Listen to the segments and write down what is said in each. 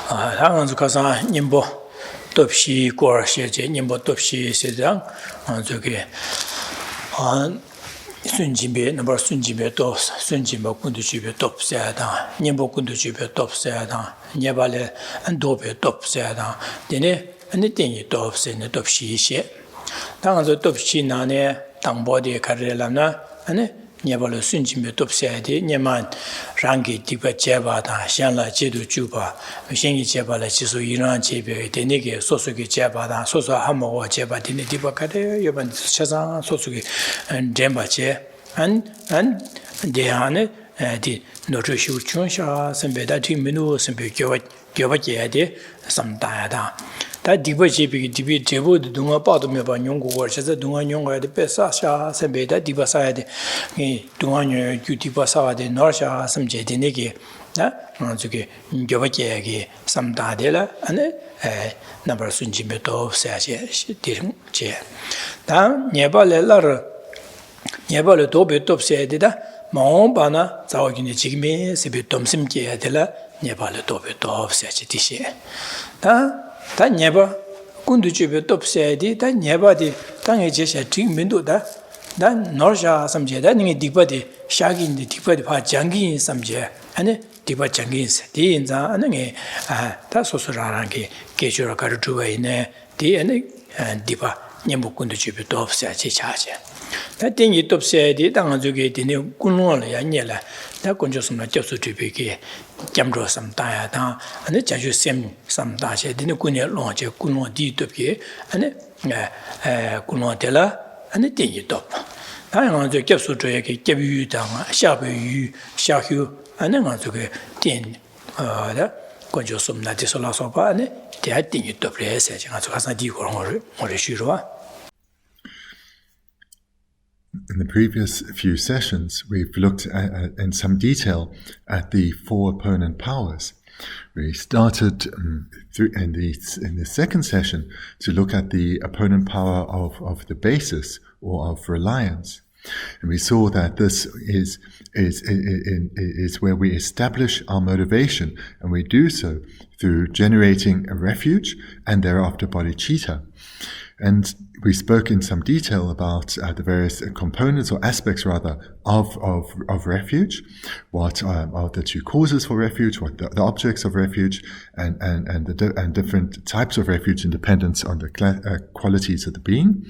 당은 가서 님보 돕시 거셔제 님보 돕시 세장 저기 순진배 넘버 순진배 또 순진배 군도 집에 돕세다 님보 군도 집에 돕세다 예발에 안도배 돕세다 되네 아니 땡이 돕세네 돕시시 당은 돕시 나네 당보디 가르라나 아니 예발에 순진배 돕세야지 예만 랑기 디바 제바다 샹라 제도 주바 신이 제발에 지수 이런 제배 되네게 소속이 제바다 소소 한모고 제바 되네 디바 가래 여반 세상 소속이 덴바제 안 대안에 디 노르슈 춘샤 선배다 팀민우 선배 교바제야 돼 삼다야다 다 디바 제비 디비 제보도 동아 빠도 메바 용고거 쳐서 동아 용고야 돼 빼사샤 선배다 디바 사야 돼이 동아 용 디바 사야 돼 너샤 섬제 되네게 나 저기 교바제야게 삼다데라 안에 넘버 순지메도 사제 디르제 다 네발레라르 예발에 도배 돕셔야 되다 마음바나 자오기니 지금에 세비 덤심게 되라 예발에 도배 돕셔야지 디시 다 예바 군두집에 돕셔야 돼다 예바디 땅에 제시 딩민도다 난 너샤 섬제다 니 디바디 샤기인데 디바디 바 장기 섬제 아니 디바 장기스 디인자 아니 다 소소라랑게 계주라 가르주에네 디 아니 디바 예목군도 집에 돕셔야지 차제 다 땡이 돕셔야 돼 당한 저게 되네 군노를 야녀라 다 건조스나 접수 주비게 잠로 삼다야 다 아니 자주 셈 삼다셔 되네 군에 롱제 군노 디도게 아니 군노텔라 아니 땡이 돕 다양한 저 접수 줘야게 접유당 샤베유 샤휴 아니 저게 땡다 건조스나 디솔라서 봐 아니 대 땡이 돕래서 제가 가서 디고를 뭘 쉬러와 In the previous few sessions, we've looked in some detail at the four opponent powers. We started in the second session to look at the opponent power of the basis or of reliance. And we saw that this is where we establish our motivation, and we do so through generating a refuge and thereafter bodhicitta. And we spoke in some detail about the various components or aspects, rather, of refuge. What are the two causes for refuge? What the objects of refuge, and different types of refuge in dependence on the qualities of the being.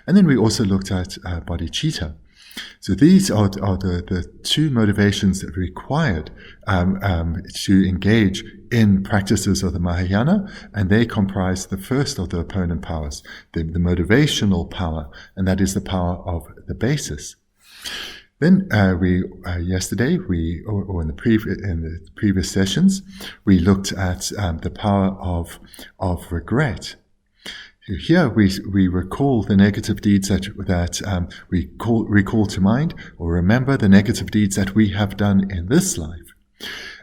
And then we also looked at bodhicitta. So these are the two motivations that are required to engage in practices of the Mahayana, and they comprise the first of the opponent powers, the motivational power, and that is the power of the basis. Then yesterday, or in the previous sessions, we looked at the power of regret. Here we recall the negative deeds that we recall to mind, or remember the negative deeds that we have done in this life.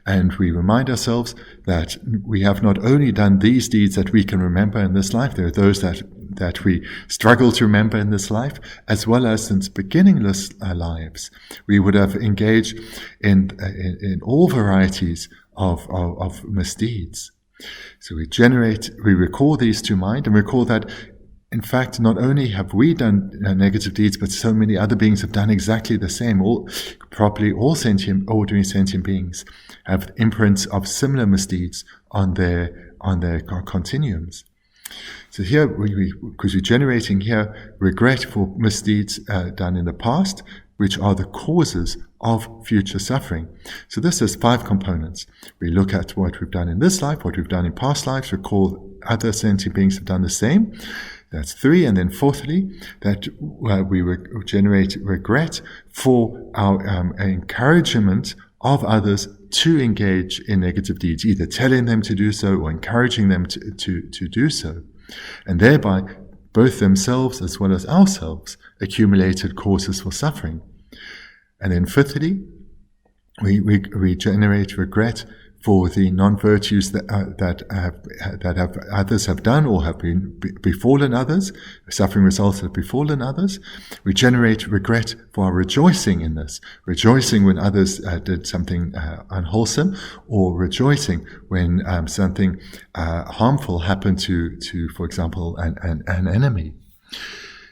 And we remind ourselves that we have not only done these deeds that we can remember in this life, there are those that we struggle to remember in this life, as well as since beginningless lives. We would have engaged in all varieties of misdeeds. So we recall these to mind, and recall that, in fact, not only have we done negative deeds, but so many other beings have done exactly the same. All ordinary sentient beings have imprints of similar misdeeds on their continuums. So here, because we're generating here regret for misdeeds done in the past, which are the causes of future suffering. So this has 5 components. We look at what we've done in this life, what we've done in past lives, recall other sentient beings have done the same. That's 3. And then fourthly, that we generate regret for our encouragement of others to engage in negative deeds, either telling them to do so or encouraging them to do so. And thereby, both themselves as well as ourselves accumulated causes for suffering. And then fifthly, we generate regret for the non-virtues that others have done or have befallen others, suffering results have befallen others. We generate regret for rejoicing in this, rejoicing when others did something unwholesome, or rejoicing when something harmful happened to, for example, an enemy.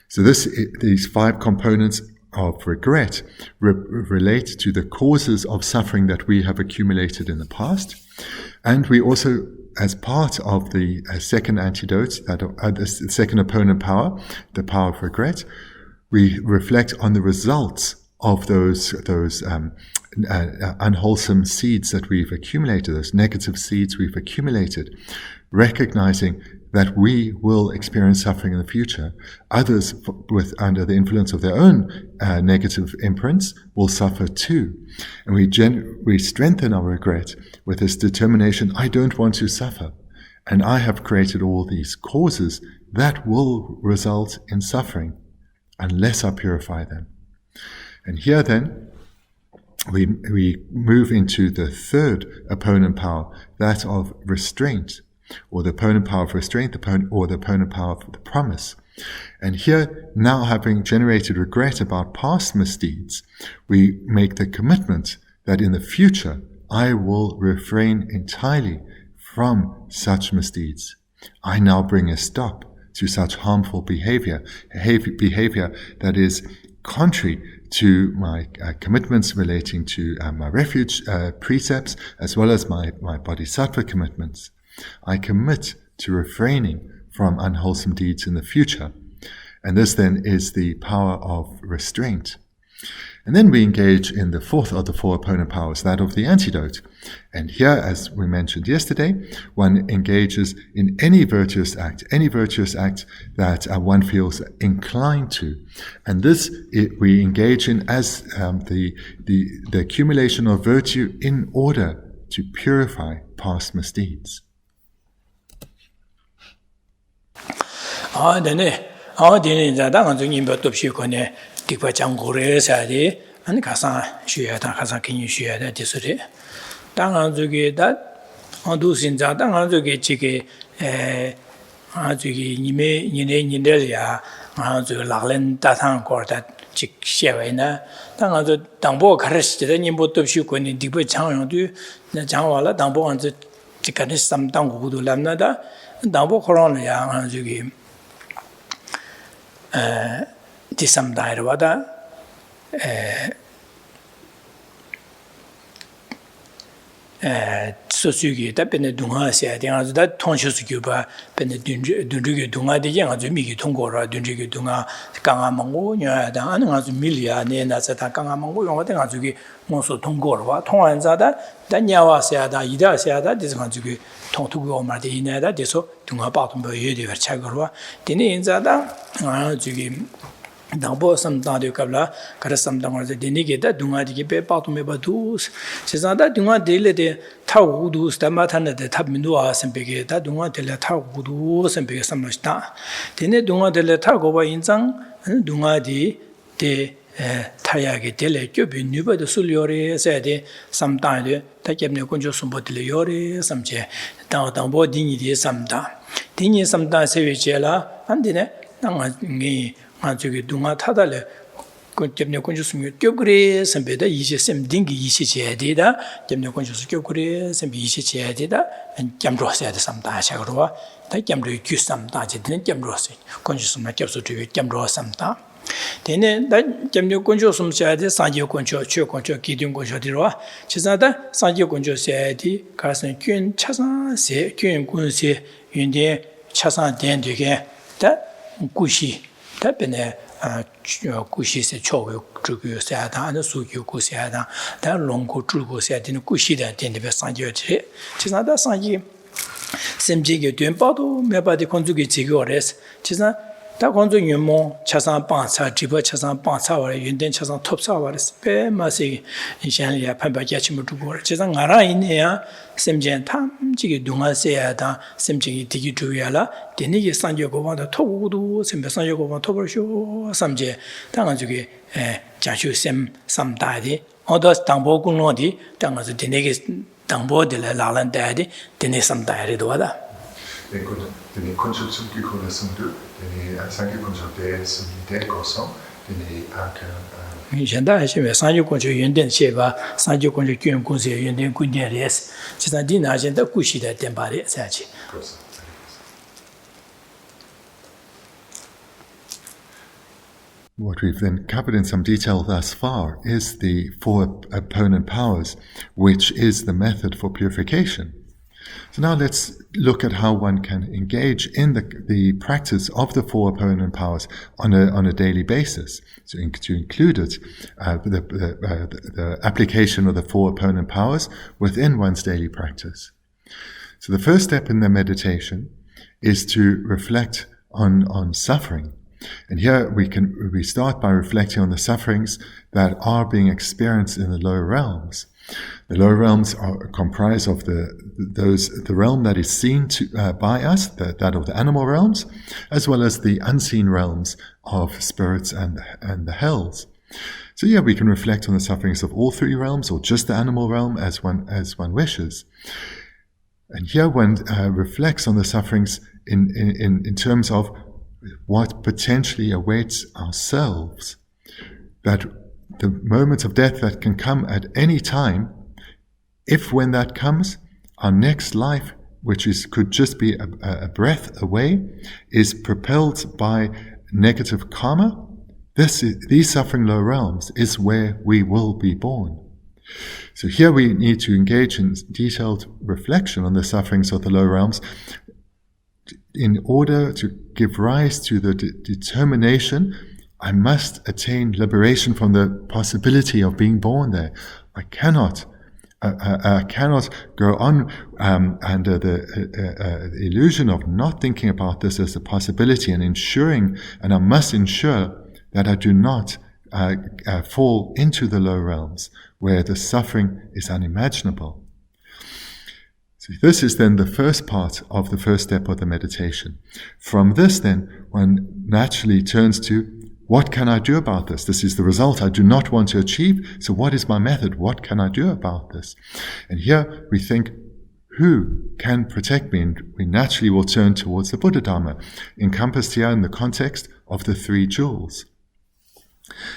So these 5 components of regret relate to the causes of suffering that we have accumulated in the past. And we also, as part of the second antidote, the second opponent power, the power of regret, we reflect on the results of those unwholesome seeds that we've accumulated, those negative seeds we've accumulated, recognizing that we will experience suffering in the future. Others, under the influence of their own negative imprints, will suffer too. And we strengthen our regret with this determination, I don't want to suffer. And I have created all these causes that will result in suffering unless I purify them. And here then, we move into the third opponent power, that of restraint, or the opponent power of restraint, or the opponent power of the promise. And here, now having generated regret about past misdeeds, we make the commitment that in the future, I will refrain entirely from such misdeeds. I now bring a stop to such harmful behavior that is contrary to my commitments relating to my refuge precepts, as well as my bodhisattva commitments. I commit to refraining from unwholesome deeds in the future. And this then is the power of restraint. And then we engage in the fourth of the 4 opponent powers, that of the antidote. And here, as we mentioned yesterday, one engages in any virtuous act that one feels inclined to. And this we engage in as the accumulation of virtue in order to purify past misdeeds. Tikpa Changore Sadi, and Kasan Shueta, Kasan King Shueta, Tisuri. Tanganzugi that on do Sinza, Tanganzugi Chiki, Anzugi, Nine, Nidelia, Anzu Laglen, Tatan Quartet, Chik Shevena, Tanganzu Dambo Karist, the Nimbo of Shukuni, Tikpa Changu, the Jangwala, Dambo and the Chikanis, some Tangu Lamnada, and Dambo Corona, Anzugi. Tisam Dairwada Sosugi, that been a Dunga said, that Tonshusuba, been a Dundrigi Dunga, the young Miki Tongora, Dundrigi Dunga, Kangamango, Anaz Milia, Nena Kangamango, what Azugi, Monso Tongora, Tonzada, Danyawa said, Ida said that this Kanzugi, Tontugo Martina, that is so, Dunga Bottom by Yudi Chagorwa, Dinizada, Azugi. Dambo some Dadu Kabla, Karasam Danga, the Denigata, Dunga di Gibe, Batumeba dus, Cesada Dunga dele de Taudus, the Matana, the Tabminua, and Begeta, Dunga de la Taudus, and Beg some Masta. Dene Dunga de la Tagova in Zang, and Dunga di de Tayagi dele, Jubi, Nuba de Suliori, said sometime the Takemne Conjo Sumbotiliori, some chair, Dambo Dini some da. Dini some da Sevicella, and dinner, Danga. Anzuki Dunga Tadale, Jemne Conjusum Gyogre, some better easy sem dingy easy data, Jemne Conjus Gyogre, some easy data, and Jamdros at some Dashagua, that Jamdu accused some Daji, then Jamdrosi, Conjusum Capsu to Jamdros some time. Then that Jamdu Conjusum said, Sanjo Concho, Choconcho, Kidum Concho Dira, Chisada, Sanjo Concho said, Carson Kun Chasan, say, Kun Kunsi, Indian Chasan Den Dugan, that Gushi. That been a Gushi said, Chow, Drugu said, and the Suku said, that Longo Drugu said in Gushi that in the Sanjo. Chisada Sanji, Semjig, doing bottle, maybe the Konzuki Tigores, Chisna, that Konzu Chasan Bansa, Jiba Chasan Bansa, or Yundan Chasan Topsa, Spare Masi, in Shanlia, Pamba Yachimu to go. Chisangara in here, Semjan Tam, Jigi Dunga Seada, Semjigi Tigi Tuyala, the Nigi Sanjo go on the Togu, Sem Sanjo go on Tobosho, Samje, Tangazuki, Jashu Sem, some daddy, others Tambo Gunodi, Tangas the Nigis 당보 de la lan da de ne sam da ri do da Den kunship som gi kun som du den sangi kunship de som de ko som den anka 现在是为三九公就原点写吧，三九公就捐公司原点滚点的是，其实你那现在故事的点把的下去。 What we've then covered in some detail thus far is the four opponent powers, which is the method for purification. So now let's look at how one can engage in the practice of the four opponent powers on a daily basis. So to include it, the application of the four opponent powers within one's daily practice. So the first step in the meditation is to reflect on suffering. And here we start by reflecting on the sufferings that are being experienced in the lower realms. The lower realms are comprised of the realm that is seen by us, that of the animal realms, as well as the unseen realms of spirits and the hells. So yeah, we can reflect on the sufferings of all three realms, or just the animal realm, as one wishes. And here one reflects on the sufferings in terms of what potentially awaits ourselves, that the moment of death that can come at any time, if when that comes, our next life, which could just be a breath away, is propelled by negative karma, these suffering low realms is where we will be born. So here we need to engage in detailed reflection on the sufferings of the low realms in order to give rise to the determination, I must attain liberation from the possibility of being born there. I cannot go on under the illusion of not thinking about this as a possibility and I must ensure that I do not fall into the low realms where the suffering is unimaginable. So this is then the first part of the first step of the meditation. From this then, one naturally turns to, what can I do about this? This is the result I do not want to achieve, so what is my method? What can I do about this? And here we think, who can protect me? And we naturally will turn towards the Buddha Dharma, encompassed here in the context of the three jewels.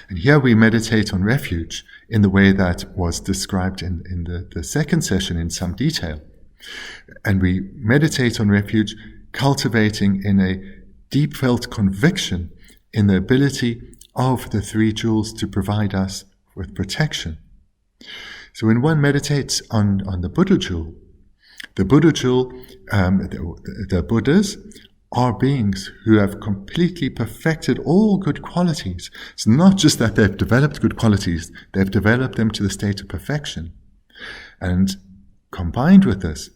And here we meditate on refuge in the way that was described in the second session in some detail. And we meditate on refuge, cultivating in a deep felt conviction in the ability of the three jewels to provide us with protection. So when one meditates on the Buddha jewel, the Buddhas are beings who have completely perfected all good qualities. It's not just that they've developed good qualities, they've developed them to the state of perfection. And combined with this,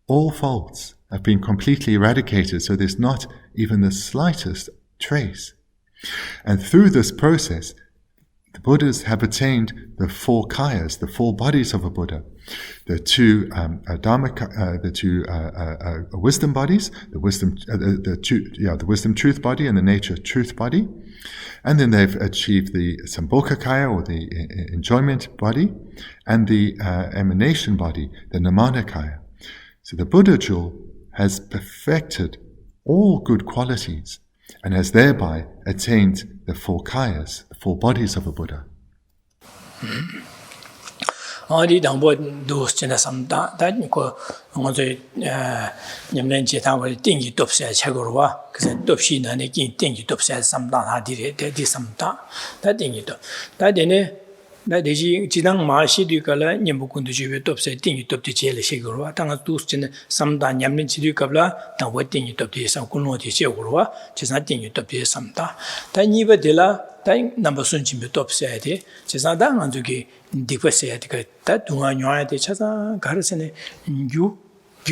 all faults have been completely eradicated, so there's not even the slightest trace. And through this process, the Buddhas have attained the four kayas, the four bodies of a Buddha, the two wisdom bodies, the wisdom truth body and the nature truth body, and then they've achieved the sambhoga kaya, or the enjoyment body, and the emanation body, the nirmana kaya. So the Buddha jewel has perfected all good qualities and has thereby attained the four kayas, the four bodies of a Buddha. Only the Buddha does some that on the Yamlenji Tower thing you top says Chagorwa, because Topshin and again thing you top says some that did some that thing you do. That in that is Jidang Marshi Ducala, Yambukun to top say thing you top the jail Shigorwa, Tanga Tustin, some Dan Yamin Chidukabla, and what thing you top the Sankuno de Chegorwa, just nothing you top the Samta. Taniva de la. Time number soon to top say, Chesada and to get dequested that to one yard, Chasa, Garrison, you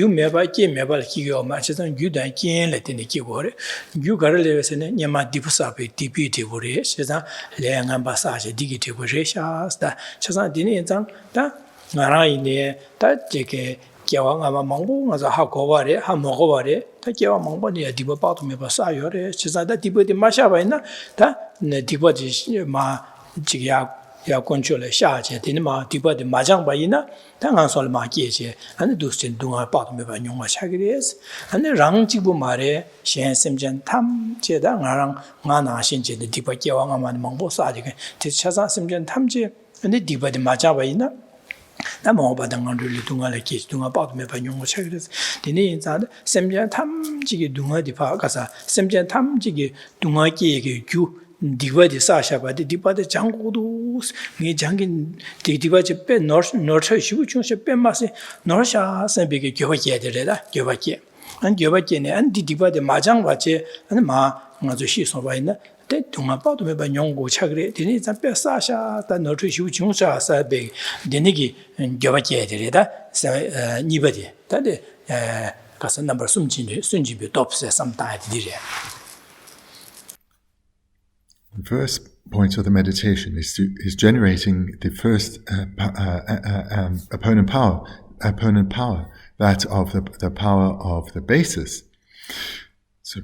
never came about Kigo matches and you don't let in the keyboard. You got a lesson, Yama Dipusapi, DPT, Chesa, Lang Ambassage, Digiti, Washas, that Chasa didn't that Nara there, that Jake. Kiawanga Mambo as a Hakovare, Hamogovare, Takia Mambo, the Diba Bottom of Sayore, Chesada Dibu de Mashavina, that Dibu Ma Jigia ya control sha che tin ma dipa de majang ba ina ta nga sol ma ke che an du sin du nga pa me ba nyong ma cha gres an rang ji bu ma re shen sem jan tham che da nga rang nga na shin che de dipa ke wa nga ma mong bo sa de te cha sa sem jan tham che an dipa de ma cha ba ina 나 뭐바당한 룰이 동안에 계시 동안 빠도면 반용을 책을 되니 인자도 샘전 탐지기 동안이 봐가서 샘전 탐지기 동안기에 그 디바디 사샤바디 디바디 장고도 네 장긴 디바지 빼 너처 쉬고 중세 빼마세 너샤 샘비게 교바기야 되래다 교바기 안 교바기네 안 디바디 마장 받지 안 맞아 시소 봐있나 동안 빠도면 반용고 책을 되니 인자 빼 사샤 다 너처 쉬고 중사 사베 되니기 교바기야 되래다 니바디 다데 가서 넘버 숨진비 톱세 삼다이 디래 The first point of the meditation is generating the first opponent power, that of the power of the basis. So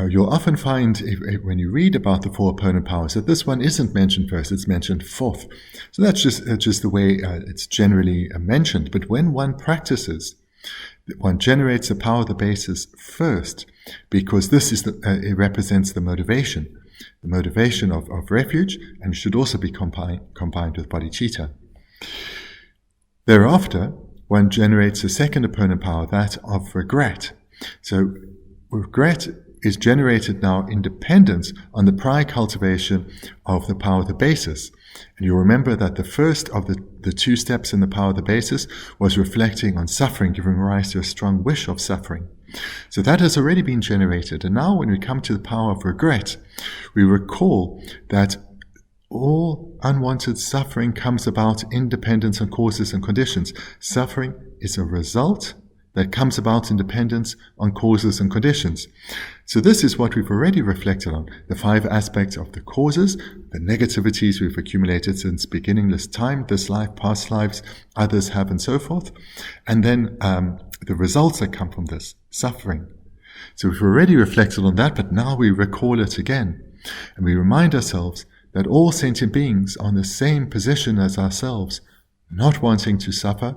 you'll often find when you read about the four opponent powers that this one isn't mentioned first; it's mentioned fourth. So that's just the way it's generally mentioned. But when one practices, one generates the power of the basis first, because this is it represents the motivation. The motivation of refuge, and should also be combined with bodhicitta. Thereafter, one generates a second opponent power, that of regret. So regret is generated now in dependence on the prior cultivation of the power of the basis. And you remember that the first of the two steps in the power of the basis was reflecting on suffering, giving rise to a strong wish of suffering. So that has already been generated. And now when we come to the power of regret, we recall that all unwanted suffering comes about in dependence on causes and conditions. Suffering is a result that comes about in dependence on causes and conditions. So this is what we've already reflected on, the 5 aspects of the causes, the negativities we've accumulated since beginningless time, this life, past lives, others have, and so forth. And then the results that come from this, suffering. So we've already reflected on that, but now we recall it again. And we remind ourselves that all sentient beings are in the same position as ourselves, not wanting to suffer,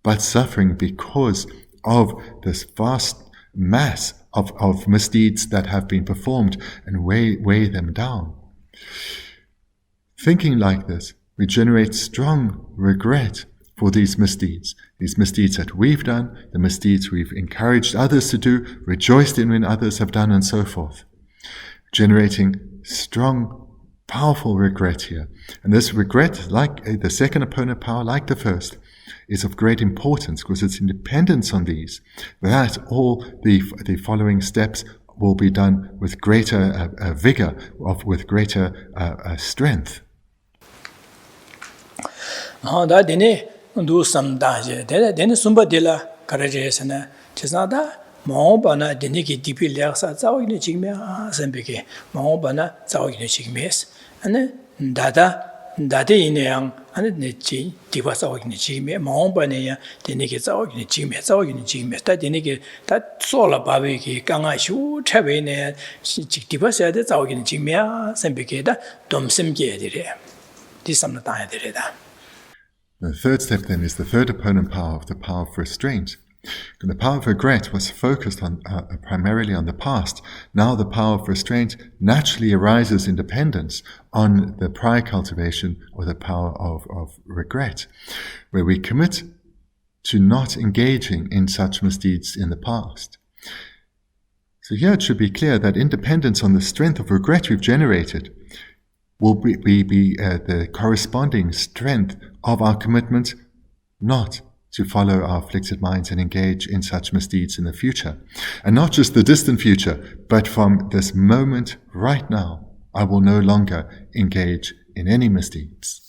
but suffering because of this vast mass of misdeeds that have been performed, and weigh them down. Thinking like this, we generate strong regret for these misdeeds that we've done, the misdeeds we've encouraged others to do, rejoiced in when others have done, and so forth. Generating strong, powerful regret here. And this regret, like the second opponent power, like the first, is of great importance because it's in dependence on these, that all the following steps will be done with greater vigor, with greater strength. Do some danger. Then somebody la carriagesana. Chisnada, Mahobana, the Niki Dipi Lersa, Zawin Chigme, Zambeke, Mahobana, Zawin Chigmes, and then Dada in a young and Nichi, Diva Zawin Chigme, Mahobana, the Niki Zawin Chigme, Zawin Chigme, that the Niki, that Sola Babiki, Gangashu, Chavine, Diva said that Zawin Chigme, Zambeke, Dom Simge. This some time. The third step then is the third opponent power of the power of restraint. And the power of regret was focused on primarily on the past. Now the power of restraint naturally arises in dependence on the prior cultivation or the power of regret, where we commit to not engaging in such misdeeds in the past. So here it should be clear that in dependence on the strength of regret we've generated will be the corresponding strength of our commitment not to follow our afflicted minds and engage in such misdeeds in the future. And not just the distant future, but from this moment right now, I will no longer engage in any misdeeds.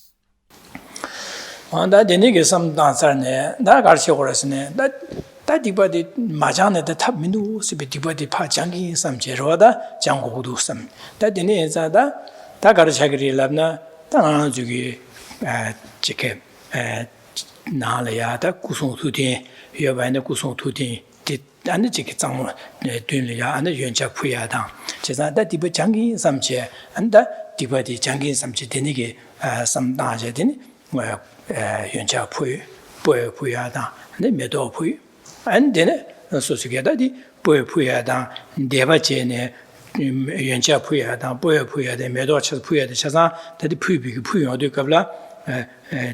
나라야다 구송투디 여반의 구송투디 안에 지게 장모 뒤리야 안에 연자 부야다 제가 다 디버 장기 삼체 안다 디바디 장긴 삼치 되니게 삼다제 되니 뭐 연차 부여하다 근데 매도 부여 안 되네 소식에다디 부여하다 대바제네 연차 부여하다 부여하다 매도 쳐 부여하다 차사 다디 부여도 갑라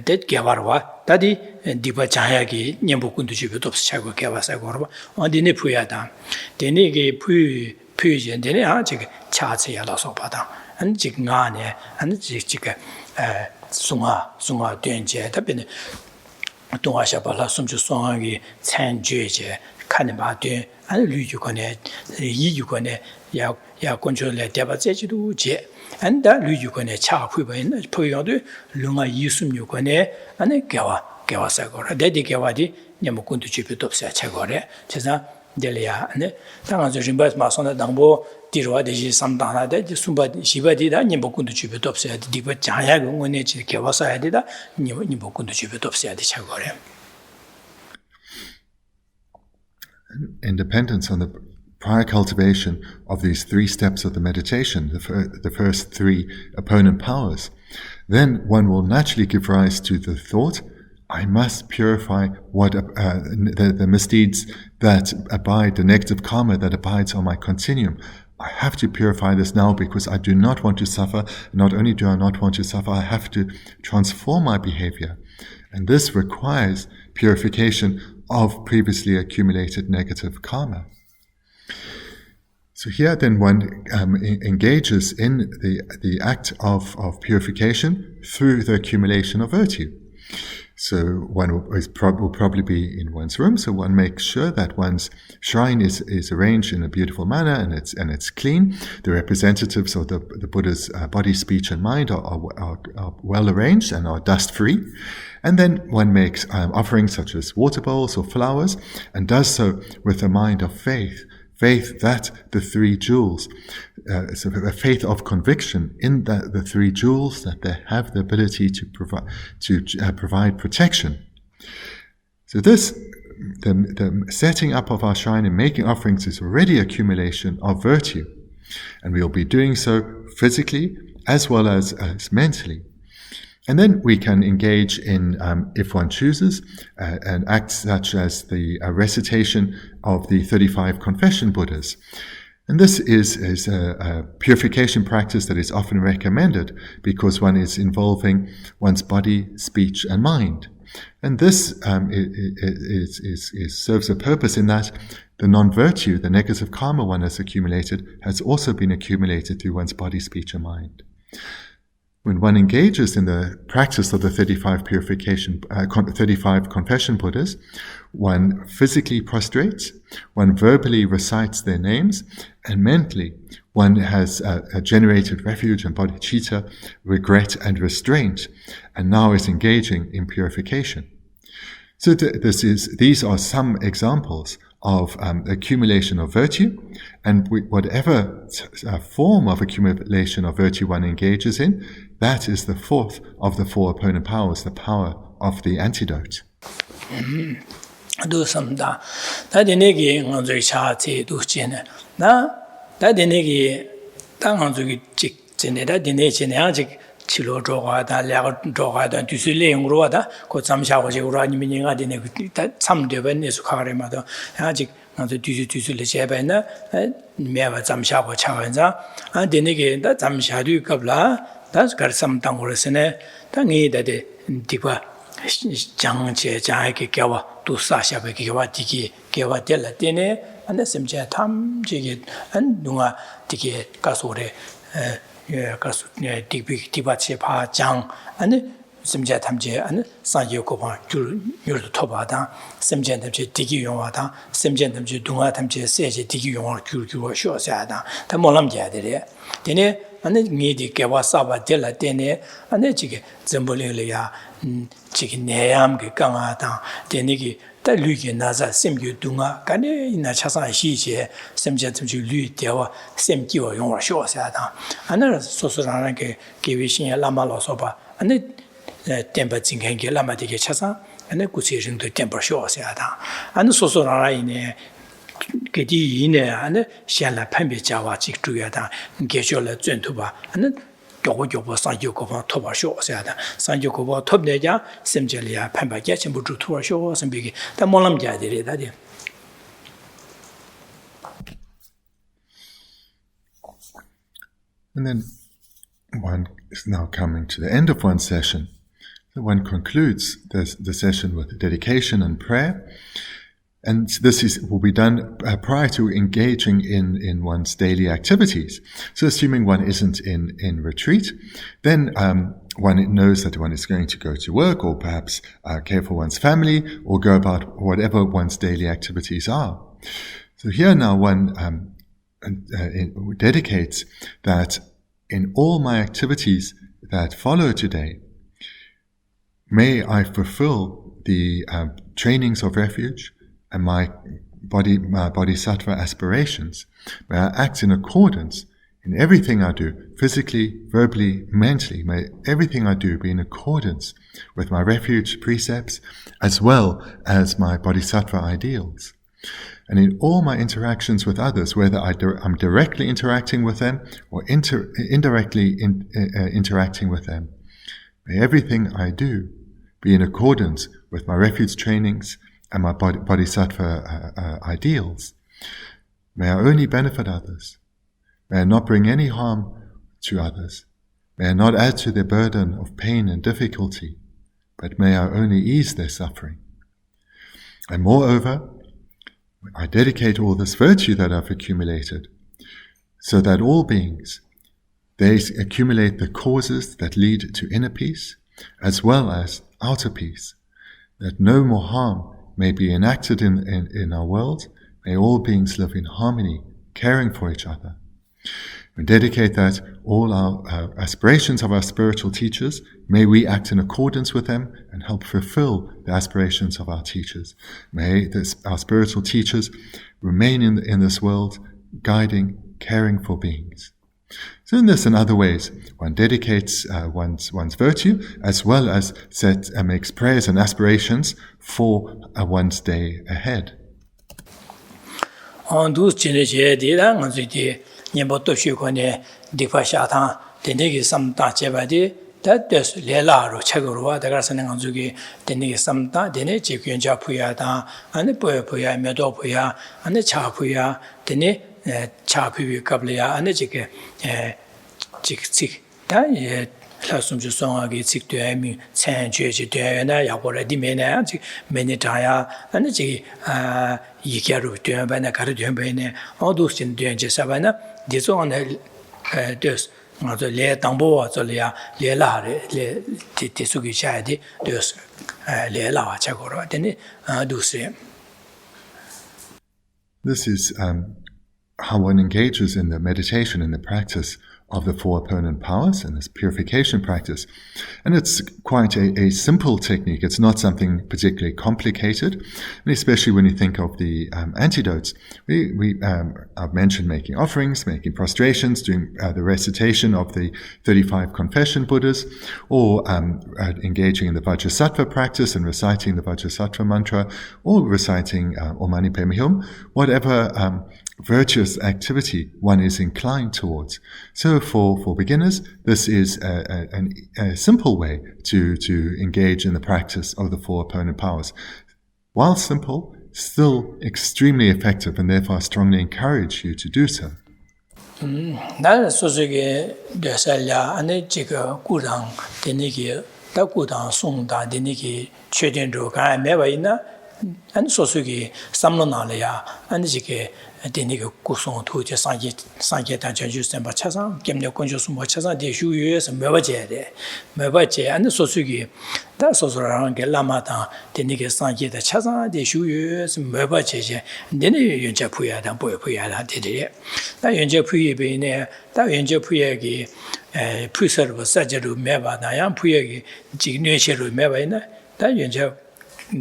that 개발와 다디 디바 자야기 년복군도 집에도 없어 차고 개발사고 그러고 어디네 부여하다 되니게 부여전되네 지금 차체야라서 받아 안 지금 안에 안 지금 송아 된제 답변에 동아샤발라 숨주 송하기 찬죄제看吧对按律就可能一就可能要关注来对吧这就都接按的律就可能恰会吧那朋友的另外一数有可能按那给我啥个了对给我的你们关注去不都是恰个了其实这里啊那当然就是马上的当波第二的是上当了的就送把西巴的你们关注去不都是的第不讲下个我呢就给我啥的你们关注去不都是的恰个了Independence on the prior cultivation of these 3 steps of the meditation, the first 3 opponent powers, then one will naturally give rise to the thought, I must purify what the misdeeds that abide, the negative karma that abides on my continuum. I have to purify this now because I do not want to suffer. Not only do I not want to suffer, I have to transform my behavior. And this requires purification of previously accumulated negative karma. So here then one engages in the act of purification through the accumulation of virtue. So one will probably be in one's room, so one makes sure that one's shrine is arranged in a beautiful manner and it's clean. The representatives of the Buddha's body, speech and mind are well arranged and are dust free. And then one makes offerings such as water bowls or flowers and does so with a mind of faith that the 3 jewels, so a faith of conviction in that the 3 jewels that they have the ability to provide protection. So this, the setting up of our shrine and making offerings is already accumulation of virtue, and we will be doing so physically as well as mentally. And then we can engage in, if one chooses, an act such as the recitation of the 35 confession Buddhas. And this is a purification practice that is often recommended because one is involving one's body, speech, and mind. And this serves a purpose in that the non-virtue, the negative karma one has accumulated, has also been accumulated through one's body, speech, and mind. When one engages in the practice of the 35 confession Buddhas, one physically prostrates, one verbally recites their names, and mentally one has generated refuge and bodhicitta, regret and restraint, and now is engaging in purification. So these are some examples of accumulation of virtue, and whatever form of accumulation of virtue one engages in, that is the 4th of the 4 opponent powers, the power of the antidote. Do some da. That in a on the chart, do gene. Now, that in a down on the chick, that in a genetic chilo draw that level draw that to see roda, got some showers you run meaning I didn't that some devon is carry mother, magic on the duty to the Jabana, never some shower chavanza, and then again that some shadow kabla, that's got some tangles in it, tangy that the deeper. Jang che jai ke kyawa tu sa sha be kyawa tiki kyawa de la tene and the same che tham ji and dunga tiki ka so re ka so ne ti ba che pha jang and same che tham je and sa ye ko ba ju yu to ba da same che tham che tiki yong wa da same che tham che dunga tham che se che tiki yong wa ju ju sho sa da ta mo lam ja de le tene and ni di kyawa sa ba de la tene and ji ke zembole le ya 지금 내암게 강하다 되니기 다 류게 나자 셈규 동아 간에 이나 차상 시제 셈제 좀 류되와 셈기와 용어 쇼사다 안나 소소라게 계위신야 라마로서바 안에 템바 진행게 라마디게 차상 안에 구체적도 템바 쇼사다 안에 소소라이네 그디 이네 안에 시안라 판비자와 직주야다 계절의 전투바 안에 교고 상교고 토바 쇼세다 상교고 톱내자 심절이야 판바게 전부 투어 쇼 선비기 다 몰람자들이 다디 And then one is now coming to the end of one session. So one concludes the session with dedication and prayer. And this will be done prior to engaging in one's daily activities. So assuming one isn't in retreat, then one knows that one is going to go to work or perhaps care for one's family or go about whatever one's daily activities are. So here now one dedicates that in all my activities that follow today, may I fulfill the trainings of refuge and my bodhisattva aspirations. May I act in accordance in everything I do, physically, verbally, mentally. May everything I do be in accordance with my refuge precepts as well as my bodhisattva ideals. And in all my interactions with others, whether I'm directly interacting with them or indirectly interacting with them, may everything I do be in accordance with my refuge trainings and my bodhisattva ideals. May I only benefit others. May I not bring any harm to others. May I not add to their burden of pain and difficulty, but may I only ease their suffering. And moreover, I dedicate all this virtue that I've accumulated, so that all beings, they accumulate the causes that lead to inner peace, as well as outer peace, that no more harm may be enacted in our world. May all beings live in harmony, caring for each other. We dedicate that all our aspirations of our spiritual teachers, may we act in accordance with them and help fulfill the aspirations of our teachers. May our spiritual teachers remain in this world, guiding, caring for beings. So in this and other ways, one dedicates one's virtue as well as makes prayers and aspirations for one's day ahead. Nyamboto Shukone, Dipashatan, the Nigi Samta Chevadi, that does Lela, Chagurua, the Garsananzugi, the Nigi Samta, the Nechikin Japuyata, and the Puya, Medopuya, and the Chapuya, the Ne Chapu Kablia, and the Chik, that Lasum Jusongi, Sik to Emi, San Jeji, Yapora Dimena, Menitaya, and the Yikaru, Bana, all those in Duanja Savannah. This one, there's not a lay tambo, so Lea, Lela, Tisugi Shadi, there's Lela Chagora, then do say. This is how one engages in the meditation, in the practice of the four opponent powers and this purification practice. And it's quite a simple technique. It's not something particularly complicated, and especially when you think of the antidotes. I've mentioned making offerings, making prostrations, doing the recitation of the 35 confession Buddhas, or engaging in the Vajrasattva practice and reciting the Vajrasattva mantra, or reciting Om Mani Padme Hum, whatever virtuous activity one is inclined towards. So for beginners, this is a simple way to engage in the practice of the four opponent powers. While simple, still extremely effective, and therefore I strongly encourage you to do so. 나는 소속에 대살야 안에 지가 구랑 되니기 다 구당 송다 되니기 최전로 가 매바 있나 안 소속이 삼로나래야 안 지게 되니기 구송 도제 상계 단전주 셈바 차상 겸력 건조수 뭐 차상 대슈유에서 매바제데 매바제 안 소속이 다 소소라는 게 라마다 되니기 상계다 차상 대슈유에서 매바제제 내내 연자 부야다 보여야 되지 다 연자 부예베네 다 연자 부예기 푸서로 사제로 매바다야 부예기 직뇌시로 매바이나 다 연자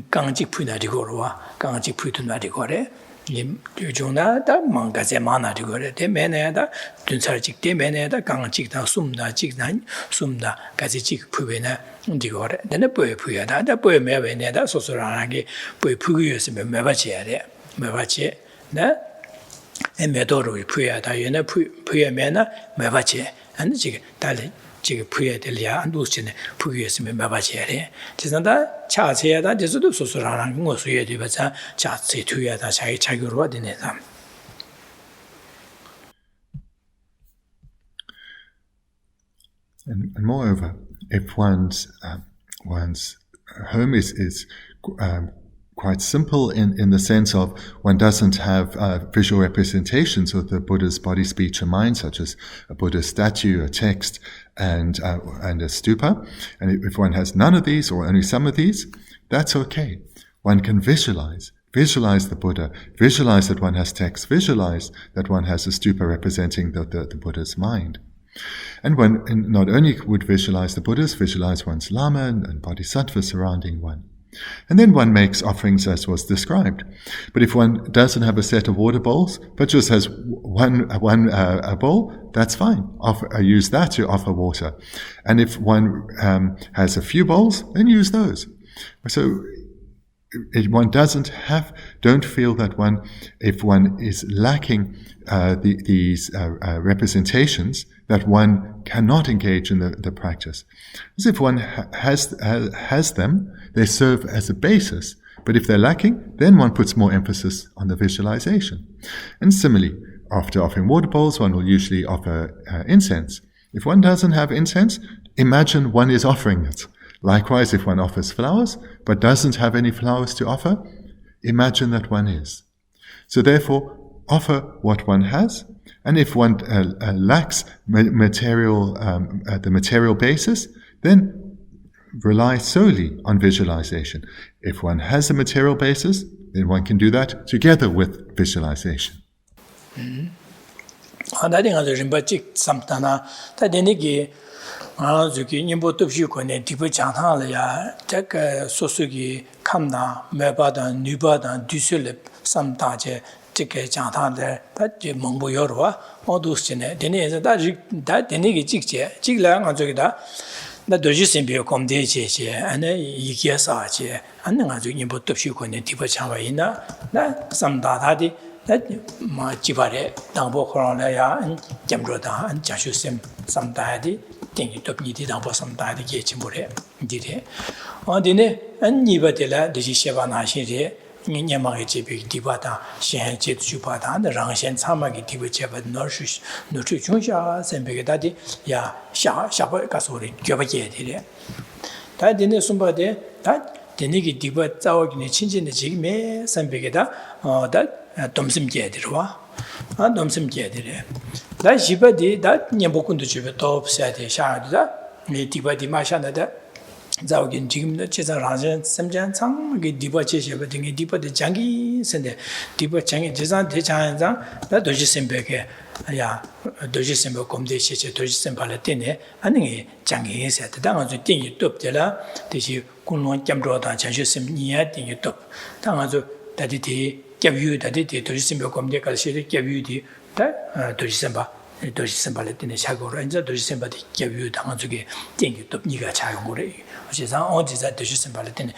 강직 부나리고로와 강직 부드나리고래 요즘나 다 망가제 많아지 그래 대면에다 둔살직 대면에다 강직다 숨다 직난 숨다 가지직 부베나 디고래 내가 보여야 다 보여매베네다 소소라하게 보여프기였으면 매바지야 돼 매바지 네 에메도로 부야다 얘네 부야매나 매바지 아니 지금 달리 지금 부여들이야 안도스네 부여했으면 마바지야래 지난다 차세야다 제수도 소소라는 거 수여에 되자 자세 투야다 자기로 되네 삼 And moreover, if one's home is quite simple in the sense of one doesn't have visual representations of the Buddha's body, speech, and mind, such as a Buddha statue, a text, and a stupa. And if one has none of these or only some of these, that's okay. One can visualize the Buddha, visualize that one has text, visualize that one has a stupa representing the Buddha's mind. And one not only would visualize the Buddhas, visualize one's lama and bodhisattva surrounding one. And then one makes offerings as was described. But if one doesn't have a set of water bowls, but just has one bowl, that's fine. Use that to offer water. And if one has a few bowls, then use those. So one don't feel that if one is lacking these representations, that one cannot engage in the practice. As if one has them, they serve as a basis. But if they're lacking, then one puts more emphasis on the visualization. And similarly, after offering water bowls, one will usually offer incense. If one doesn't have incense, imagine one is offering it. Likewise, if one offers flowers, but doesn't have any flowers to offer, imagine that one is. So therefore, offer what one has, and if one lacks the material basis, then rely solely on visualization. If one has a material basis, then one can do that together with visualization. 저기 님보 뜻이고네 디부 장탕을야 저거 소수기 감나 매바다 뉴바다 뒤슬 삼다제 저게 장탕들 다지 몽보여와 어두스네 되네서 다 되네게 찍제 찍랑 저기다 나 도지 심비오 컴데제제 안에 이기야사제 안는 가지고 님보 뜻이고네 디부 장와이나 나 삼다다디 마 지바레 당보 코로나야 점로다 안 자슈심 삼다디 땡이 돕니디 당보 삼다디 게침보레 디데 어디네 안니바텔라 디시셰바나시데 ཉཉ마게 제비 디바다 시행제 주바다 랑신 참마게 디베제바 너슈 노추 중샤 셈베게다디 야 샤샤바 가소리 겨바게디레 다디네 숨바데 다 데니기 디바 자오기네 친진의 지금에 셈베게다 다 domsimgedirwa domsimgedire da jibadi da nyambokundu jibe top sade shaada me dibadi mashana da 자오긴 지금도 제가 라전 semjan 창게 디바 제시가 등이 디바데 장기 선데 디바 장기 제산 대장장 다 도지 셈베게 야 도지 셈베 콤데 시체 도지 셈발에 때네 아니 장기 해서 당아주 띵이 돕더라 대시 군론 점로다 장시 셈니야 띵이 돕 당아주 다디디 겹유 다디디 도지 셈베 콤데 갈시리 겹유디 다 도지 셈바 도시 셈발에 때네 사고로 이제 도시 셈바디 겹유 당아주게 띵이 돕 니가 작은 거래 어제상 어디서 도시 셈발에 때네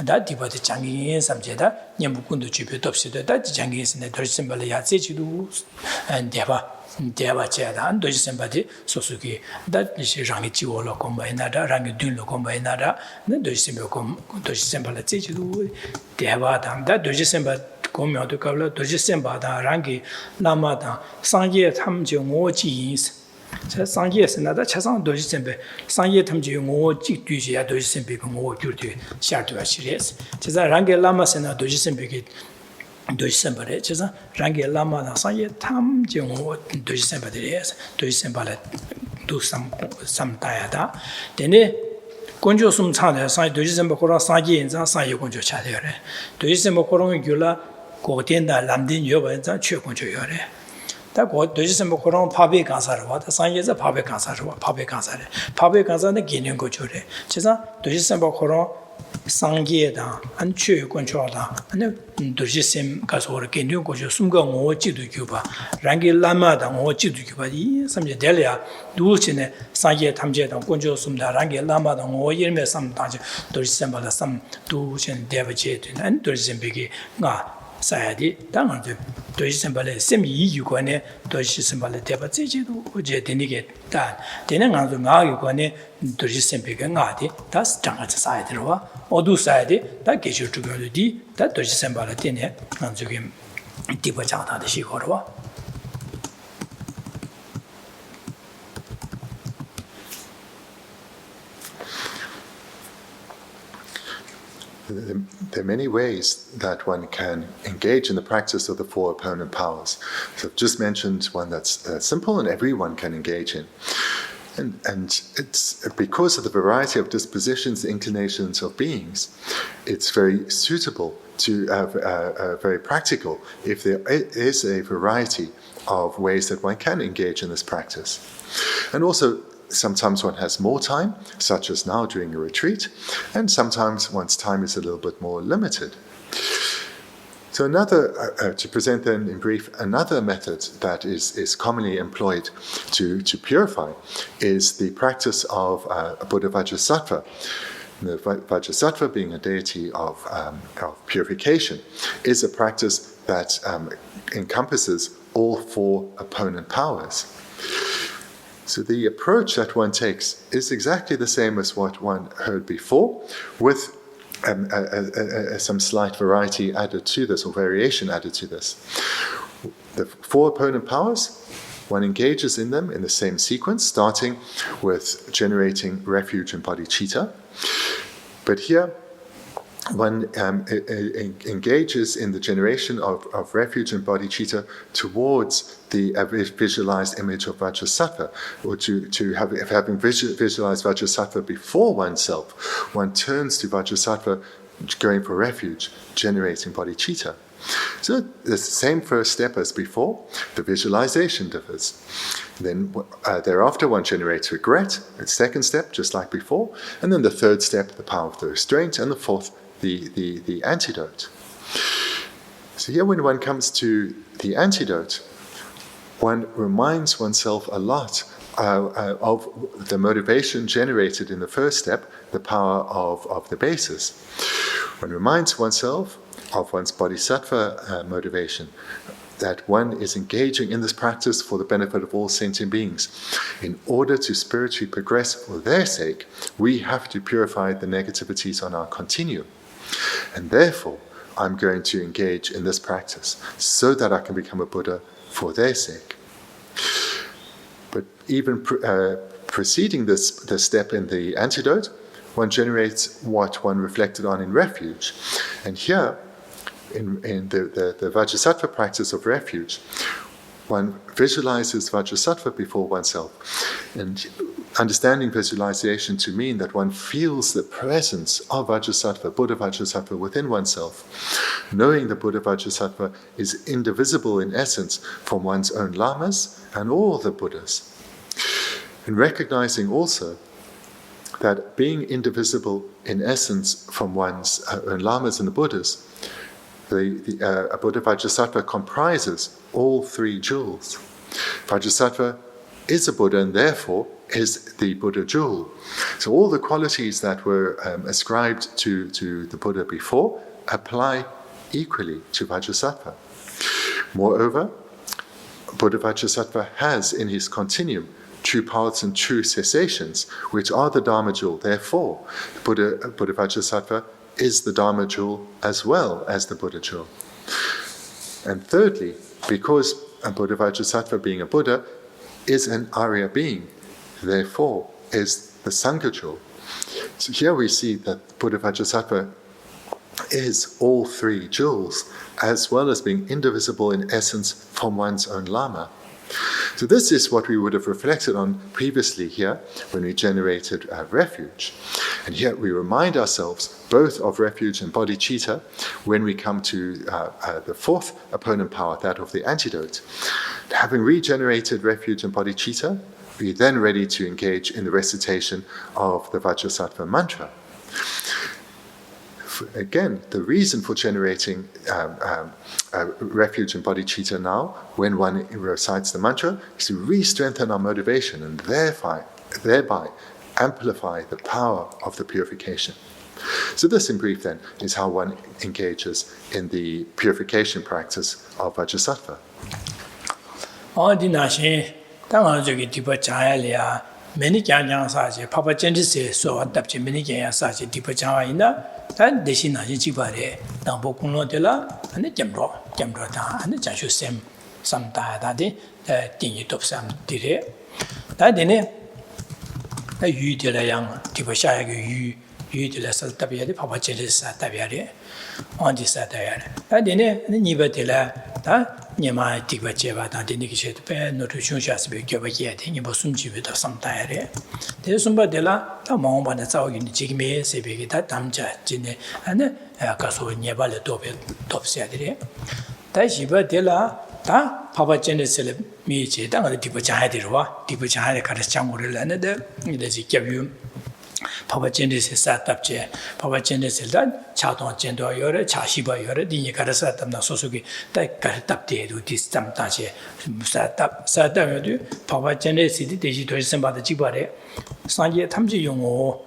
다 디바디 장기 삼제다 냠부군도 주변 돕시다 다 장기에서네 도시 셈발에 야제지도 대바제다 도시 셈바디 소수기 다 시장이 지워로 콤바이나다 랑이 듄로 콤바이나다 도시 셈발에 제지도 대바다 다 도시 셈바 고명도 가블 도시 셈바다 랑기 라마다 상계 탐지 오지인스 저 상계에서 나다 차상 도시 셈베 상계 탐지 오지 뒤지야 도시 셈베 오 줄디 샤르도가 시리스 제가 랑게 라마스나 도시 셈베기 도시 셈바레 제가 랑게 라마나 상계 탐지 오 도시 셈바데레스 도시 셈발레 두삼 삼다야다 데네 건조 숨 차네 상계 도시 셈베 코라 상계 인자 상계 건조 차대래 도시 셈베 코롱이 귤라 고된다 람딘 여번자 최건조여래 다 도시선 그런 파베 간사로 와다 상예자 파베 간사로 파베 간사래 파베 간사는 개념 거죠래 제가 도시선 그런 상계다 안 최건조다 아니 도시선 가서 개념 거죠 숨가 오지도 교바 랑게 라마다 오지도 교바 이 삼제 될이야 누우치네 상계 탐제다 건조 숨다 랑게 라마다 오일메 삼다지 도시선 바다 삼 두신 대버제든 안 도시선 비기 가 sayadi, Tangan Doji Sembale, Semi Yukone, Doji Sembale Tebazi, Uje Denige, Dan, Denangan Yukone, Doji Sempika Ngadi, that's Tangat Sayadra, Odu Sayadi, that Geshe Thubten Rabten, that Doji Sembale Tene, Nanzugim Tibachata, the Shikorwa. There are many ways that one can engage in the practice of the four opponent powers. So I've just mentioned one that's simple and everyone can engage in. And it's because of the variety of dispositions, inclinations of beings, it's very suitable to very practical if there is a variety of ways that one can engage in this practice. And also, sometimes one has more time, such as now during a retreat, and sometimes one's time is a little bit more limited. So another, to present then in brief, another method that is commonly employed to purify is the practice of Buddha Vajrasattva. The Vajrasattva, being a deity of purification, is a practice that encompasses all four opponent powers. So the approach that one takes is exactly the same as what one heard before, with some slight variety added to this, or variation added to this. The four opponent powers, one engages in them in the same sequence, starting with generating refuge and bodhicitta. But here, one engages in the generation of refuge and bodhicitta towards the visualized image of Vajrasattva, or having visualized Vajrasattva before oneself, one turns to Vajrasattva going for refuge, generating bodhicitta. So the same first step as before, the visualization differs. Then thereafter one generates regret, the second step, just like before, and then the third step, the power of the restraint, and the fourth, the antidote. So here when one comes to the antidote, one reminds oneself a lot of the motivation generated in the first step, the power of the basis. One reminds oneself of one's bodhisattva motivation, that one is engaging in this practice for the benefit of all sentient beings. In order to spiritually progress for their sake, we have to purify the negativities on our continuum. And therefore, I'm going to engage in this practice so that I can become a Buddha for their sake. But even preceding this step in the antidote, one generates what one reflected on in refuge. And here, in the Vajrasattva practice of refuge, one visualizes Vajrasattva before oneself. And understanding visualization to mean that one feels the presence of Vajrasattva, Buddha Vajrasattva within oneself, knowing the Buddha Vajrasattva is indivisible in essence from one's own lamas and all the Buddhas. And recognizing also that being indivisible in essence from one's own lamas and the Buddhas, a Buddha Vajrasattva comprises all three jewels. Vajrasattva is a Buddha and therefore is the Buddha jewel. So all the qualities that were ascribed to the Buddha before apply equally to Vajrasattva. Moreover, Buddha Vajrasattva has in his continuum true paths and true cessations, which are the Dharma jewel. Therefore, Buddha Vajrasattva is the Dharma jewel as well as the Buddha jewel. And thirdly, because a Buddha Vajrasattva, being a Buddha, is an Arya being, therefore is the Sangha jewel. So here we see that Buddha Vajrasattva is all three jewels, as well as being indivisible in essence from one's own lama. So this is what we would have reflected on previously here when we generated refuge. And here we remind ourselves both of refuge and bodhicitta when we come to the fourth opponent power, that of the antidote. Having regenerated refuge and bodhicitta, we are then ready to engage in the recitation of the Vajrasattva mantra. Again, the reason for generating refuge and bodhicitta now, when one recites the mantra, is to re-strengthen our motivation and thereby amplify the power of the purification. So this, in brief, then, is how one engages in the purification practice of Vajrasattva. Many Jang Saji, Papa Gentisi, so adapted many Jang Saji, Deepa Jana, and the Shina Jibare, Dambokuno de la, and the Jambro, and the Jashu Sem, some Daddy, the Dingy Top Sam Dire. That dinner, a Yu de la Young, Deepa Shag, Yu de la Saltabia, Papa Gentis Sataviare, on this Satire. That dinner, the Niba de la. Nyama Tiba Jeva, the Nikish, nutrition shas be given yet in Bosumji with some tire. There's some badella, the mom when it's out in the Jigme, Sebi, that Damja, Jine, and the Caso Nebala top Saturday. Tashiba della, da Papa Genesis Michi, down the Tiba Jahadirwa, Tiba Jahari Karachamur, and the give you. Papa Genesis sat up chair, Papa Genesis that Chaton Gendo Yore, Chashiba Yore, Dinyakarasat and Sosuki, that got up there to this Tamtache, sat up, Papa Genesis, the digital somebody Jibare, Sanje Tamji Yungo,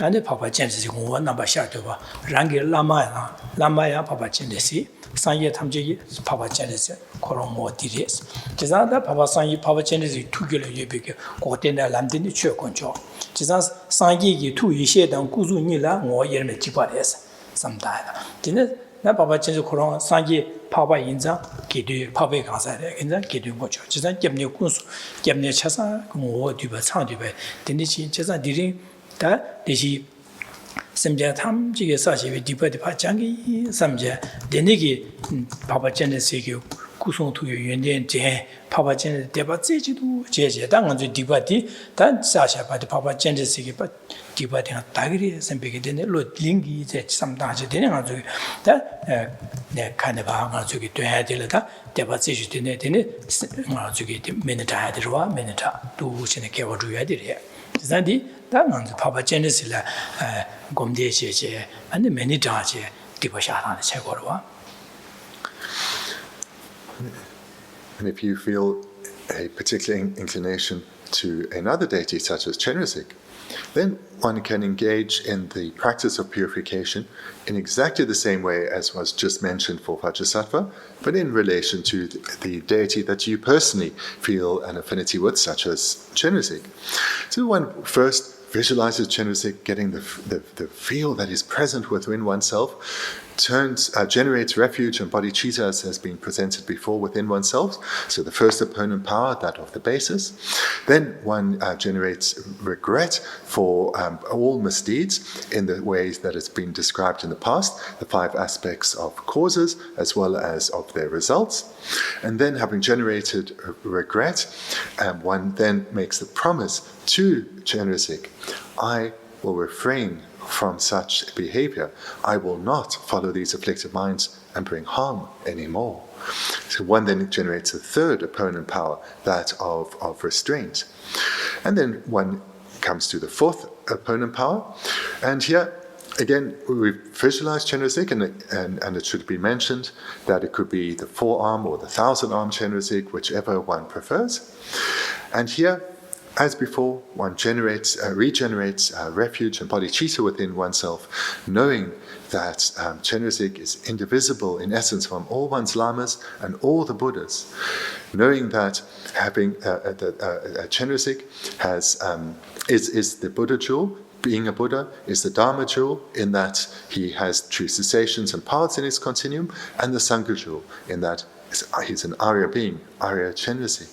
and the Papa Genesis one number Shatova, Rangi Lamaya, Papa Genesis, Sanje Tamji, Papa Genesis, Koromo Diris. Jazada Papa Sanji, Papa Genesis, 2 kilo Yubik, Cotina Lamdini Chur Control. Jazaz Sanji, 2 Yishe, and Kuzu Nila, or Yerme Jipares, sometime. Didn't that Papa Genesis Koron, Sanji, Papa Inza, Kidu, Papa Gaza, in the Kidu Mocho, Jazan Gemni Kunsu, Gemni Chasa, or Duba Sanduba, Dinichi, Jazan Diri, that Dishi. Samja Tam Jig Sashi with Deepa Jangi, Samja, Denigi, Papa Genesis, Kusung to Yundian J, Papa Genesis, Debatzi, J, Dang on the Debati, then Sasha by the Papa Genesis, but Debati Tagri, some big dinner, Lingi, sometimes dinner on that kind of hang to get to Hadilata, Debatzi dinner, to get Minita Hadirwa, Minita, to which in a care what we had here. Zandi, that one's Papa Genesis, Gomde, and the many Daje, Dibashat on the Chegorwa. And if you feel a particular inclination to another deity, such as Chenrezig, then one can engage in the practice of purification in exactly the same way as was just mentioned for Vajrasattva, but in relation to the deity that you personally feel an affinity with, such as Chenrezig. So one first visualizes Chenrezig getting the feel that is present within oneself, generates refuge and bodhicitta as has been presented before within oneself. So the first opponent power, that of the basis. Then one generates regret for all misdeeds in the ways that it's been described in the past, the 5 aspects of causes as well as of their results. And then having generated regret, one then makes the promise to Chenrezig, I will refrain from such behavior. I will not follow these afflicted minds and bring harm anymore. So one then generates a third opponent power, that of restraint. And then one comes to the 4th opponent power. And here, again, we visualize Chenrezig, and it should be mentioned that it could be the 4-arm or the 1,000-arm Chenrezig, whichever one prefers. And here, as before, one regenerates refuge and bodhicitta within oneself, knowing that Chenrezig is indivisible in essence from all one's lamas and all the Buddhas, knowing that having Chenrezig is the Buddha jewel. Being a Buddha is the Dharma jewel, in that he has true cessations and paths in his continuum, and the Sangha jewel, in that he's an Arya being, Arya Chenrezig.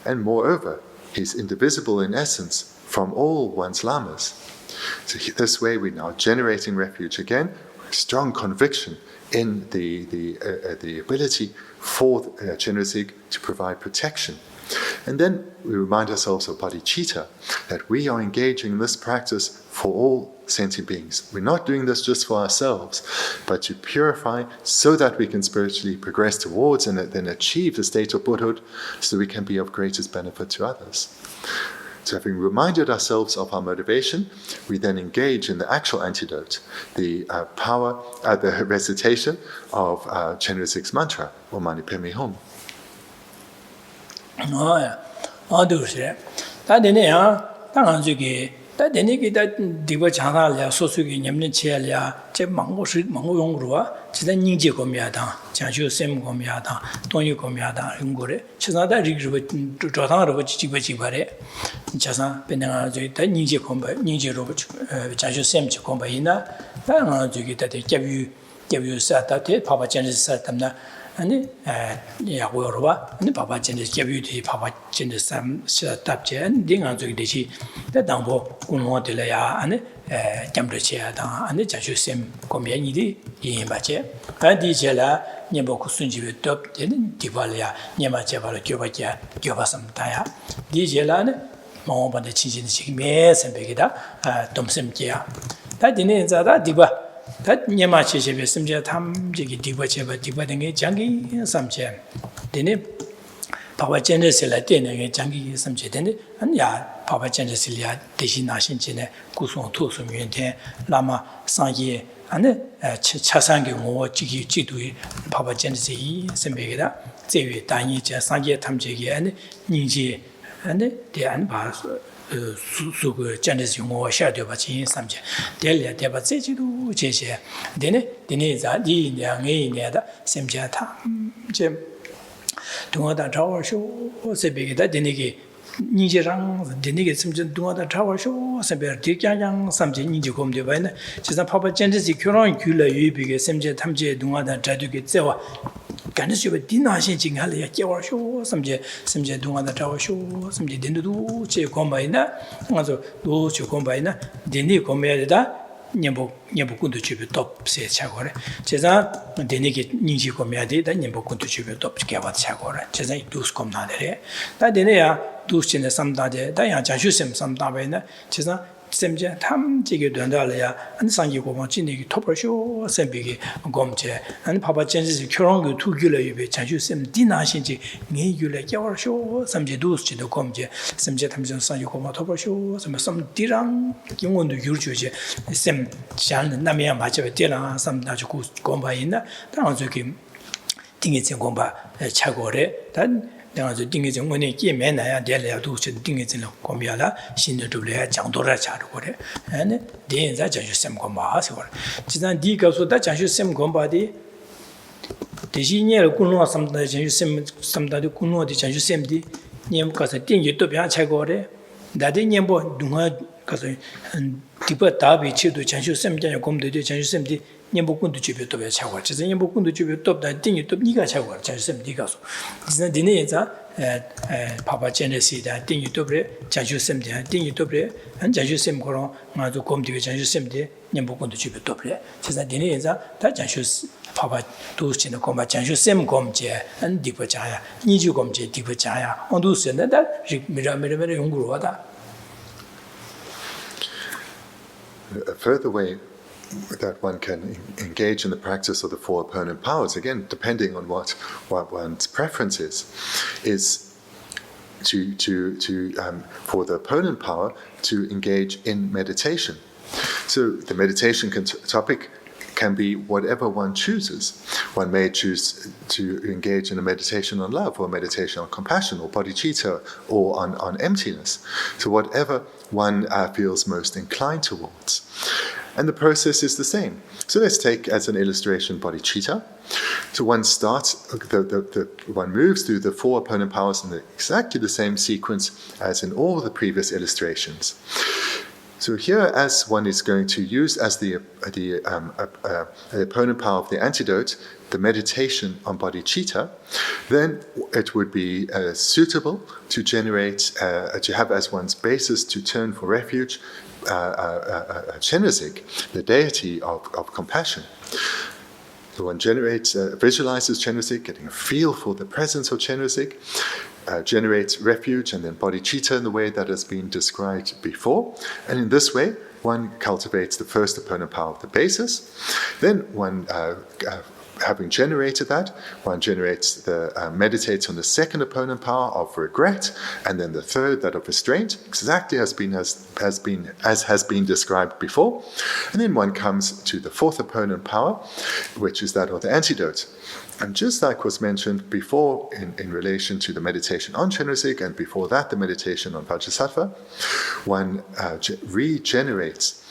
And moreover, he's indivisible in essence from all one's lamas. So this way we're now generating refuge again, strong conviction in the ability for Chenrezig to provide protection. And then we remind ourselves of bodhicitta, that we are engaging in this practice for all sentient beings. We're not doing this just for ourselves, but to purify so that we can spiritually progress towards and then achieve the state of Buddhahood, so we can be of greatest benefit to others. So having reminded ourselves of our motivation, we then engage in the actual antidote, the recitation of Chenrezig's mantra, Om Mani Padme Hum. Oh, yeah. All do it. That in there, that on you 다 되니기 다 디버 장하랴 소수기 냠는 체랴 제 망고시 망고용으로와 지단 닝제 고미하다 장쇼 셈 고미하다 돈이 고미하다 연구래 치사다 리그르 조당으로 지지버지 바래 자사 benenga 저기 다 닝제 공부 닝제로 장쇼 셈 공부이나 다나 저기 다 개뷰 사다테 바바 젠스 사담나 아니 야고로와 아니 바바 젠스 개뷰디 바바 젠스 삼 사답제 딩아 저기 되지 당보 공모들이야 아니 잠들치야다 아니 자주심 고미야니디 이마제 아디젤라 녀보고 순지베 톱 되는 디발이야 녀마제 바로 교바자 교바삼다야 디젤라는 마오반데 친진식 매선백이다 domsem지야 다디네 자다 디바 다 녀마치시베 심지어 탐지기 디바체바 디바등의 장기 삼체 되네 바바 젠데슬라 되는 장기 삼체 되네 아니야 바바 젠데슬이야 대신 나신지네 구송 투송 연대 라마 상기 안에 차상기 뭐 지기 지도의 바바 젠데스이 선배기다 제외 단위제 상기 탐지기 안에 닌지 안에 대한 바 수수그 젠데스 용어 샤되어 진 삼제 델리아 대바 제지도 제시 되네 자디 양에냐다 셈자타 제 동화다 자워쇼 세베기다 되네기 니제랑 되네기 셈전 동화다 자워쇼 세베 디캬양 삼제 니제 곰데바이나 지사 파바 젠데스 교랑 귤라 유비게 셈제 탐제 동화다 자두게 제와 간수베 디나신 징할이야 깨워쇼 섬제 동안다 자워쇼 섬제 덴도도 제 곰바이나 맞아 도저 곰바이나 덴니 곰야다 녀복군도 집에 톱세 차고래 제가 덴니게 닝지 곰야데 다 녀복군도 집에 톱게 와 차고래 제가 두스 곰나데래 다 덴네야 두스네 삼다데 다야 자슈셈 삼다베나 제가 셈제 탐지게 된다려야 안 상기고 뭐 진리기 토벌쇼 셈비기 곰제 안 바바 젠지 교롱그 투길에 유베 자주 셈 디나신지 네귤에 겨워쇼 셈제 두스지도 곰제 셈제 탐전 상기고 뭐 토벌쇼 셈 디랑 영원도 유르주제 셈 잘 남이야 맞아요 디랑 삼다주 곰바이나 당한 저기 띵이진 곰바 차고래 단 내가 저 딩게 정원에 끼면나야 될래도 저 딩게 진 고미야라 신의 둘에 장도라 자르 그래 아니 대인자 자주셈 고마서 그래 지난 디가서다 자주셈 고바디 대신에 군노 삼다 자주셈 삼다도 군노디 자주셈디 님 가서 딩게 또 배아 차고래 나대 님보 누가 가서 디바 답이 치도 자주셈자 곰도디 자주셈디 님복군도 집에 또 차고 지금 님복군도 집에 또다 띵이 또 네가 차고 자주셈 네가서 지난 디네자 바바 제네시다 띵이 또 그래 자주셈데 띵이 또 그래 한 자주셈 거로 아주 곰디게 자주셈데 님복군도 집에 또 그래 지난 디네자 다 자주 바바 도스치는 곰바 자주셈 곰제 한 디버자야 니주 곰제 디버자야 온도스는다 미라미라미라 연구로 와다 further way that one can engage in the practice of the four opponent powers, again, depending on what one's preference is for the opponent power to engage in meditation. So the meditation topic can be whatever one chooses. One may choose to engage in a meditation on love, or meditation on compassion, or bodhicitta, or on emptiness. So whatever one feels most inclined towards. And the process is the same. So let's take as an illustration bodhicitta. So one starts, one moves through the four opponent powers in exactly the same sequence as in all the previous illustrations. So here, as one is going to use as the opponent power of the antidote, the meditation on bodhicitta, then it would be suitable to generate, to have as one's basis to turn for refuge Chenrezig, the deity of compassion. So one visualizes Chenrezig, getting a feel for the presence of Chenrezig, generates refuge and then bodhicitta in the way that has been described before. And in this way, one cultivates the first opponent power of the basis. Then one having generated that, one meditates on the second opponent power of regret, and then the third, that of restraint, exactly as has been described before. And then one comes to the fourth opponent power, which is that of the antidote. And just like was mentioned before in relation to the meditation on Chenrezig, and before that the meditation on Vajrasattva, one regenerates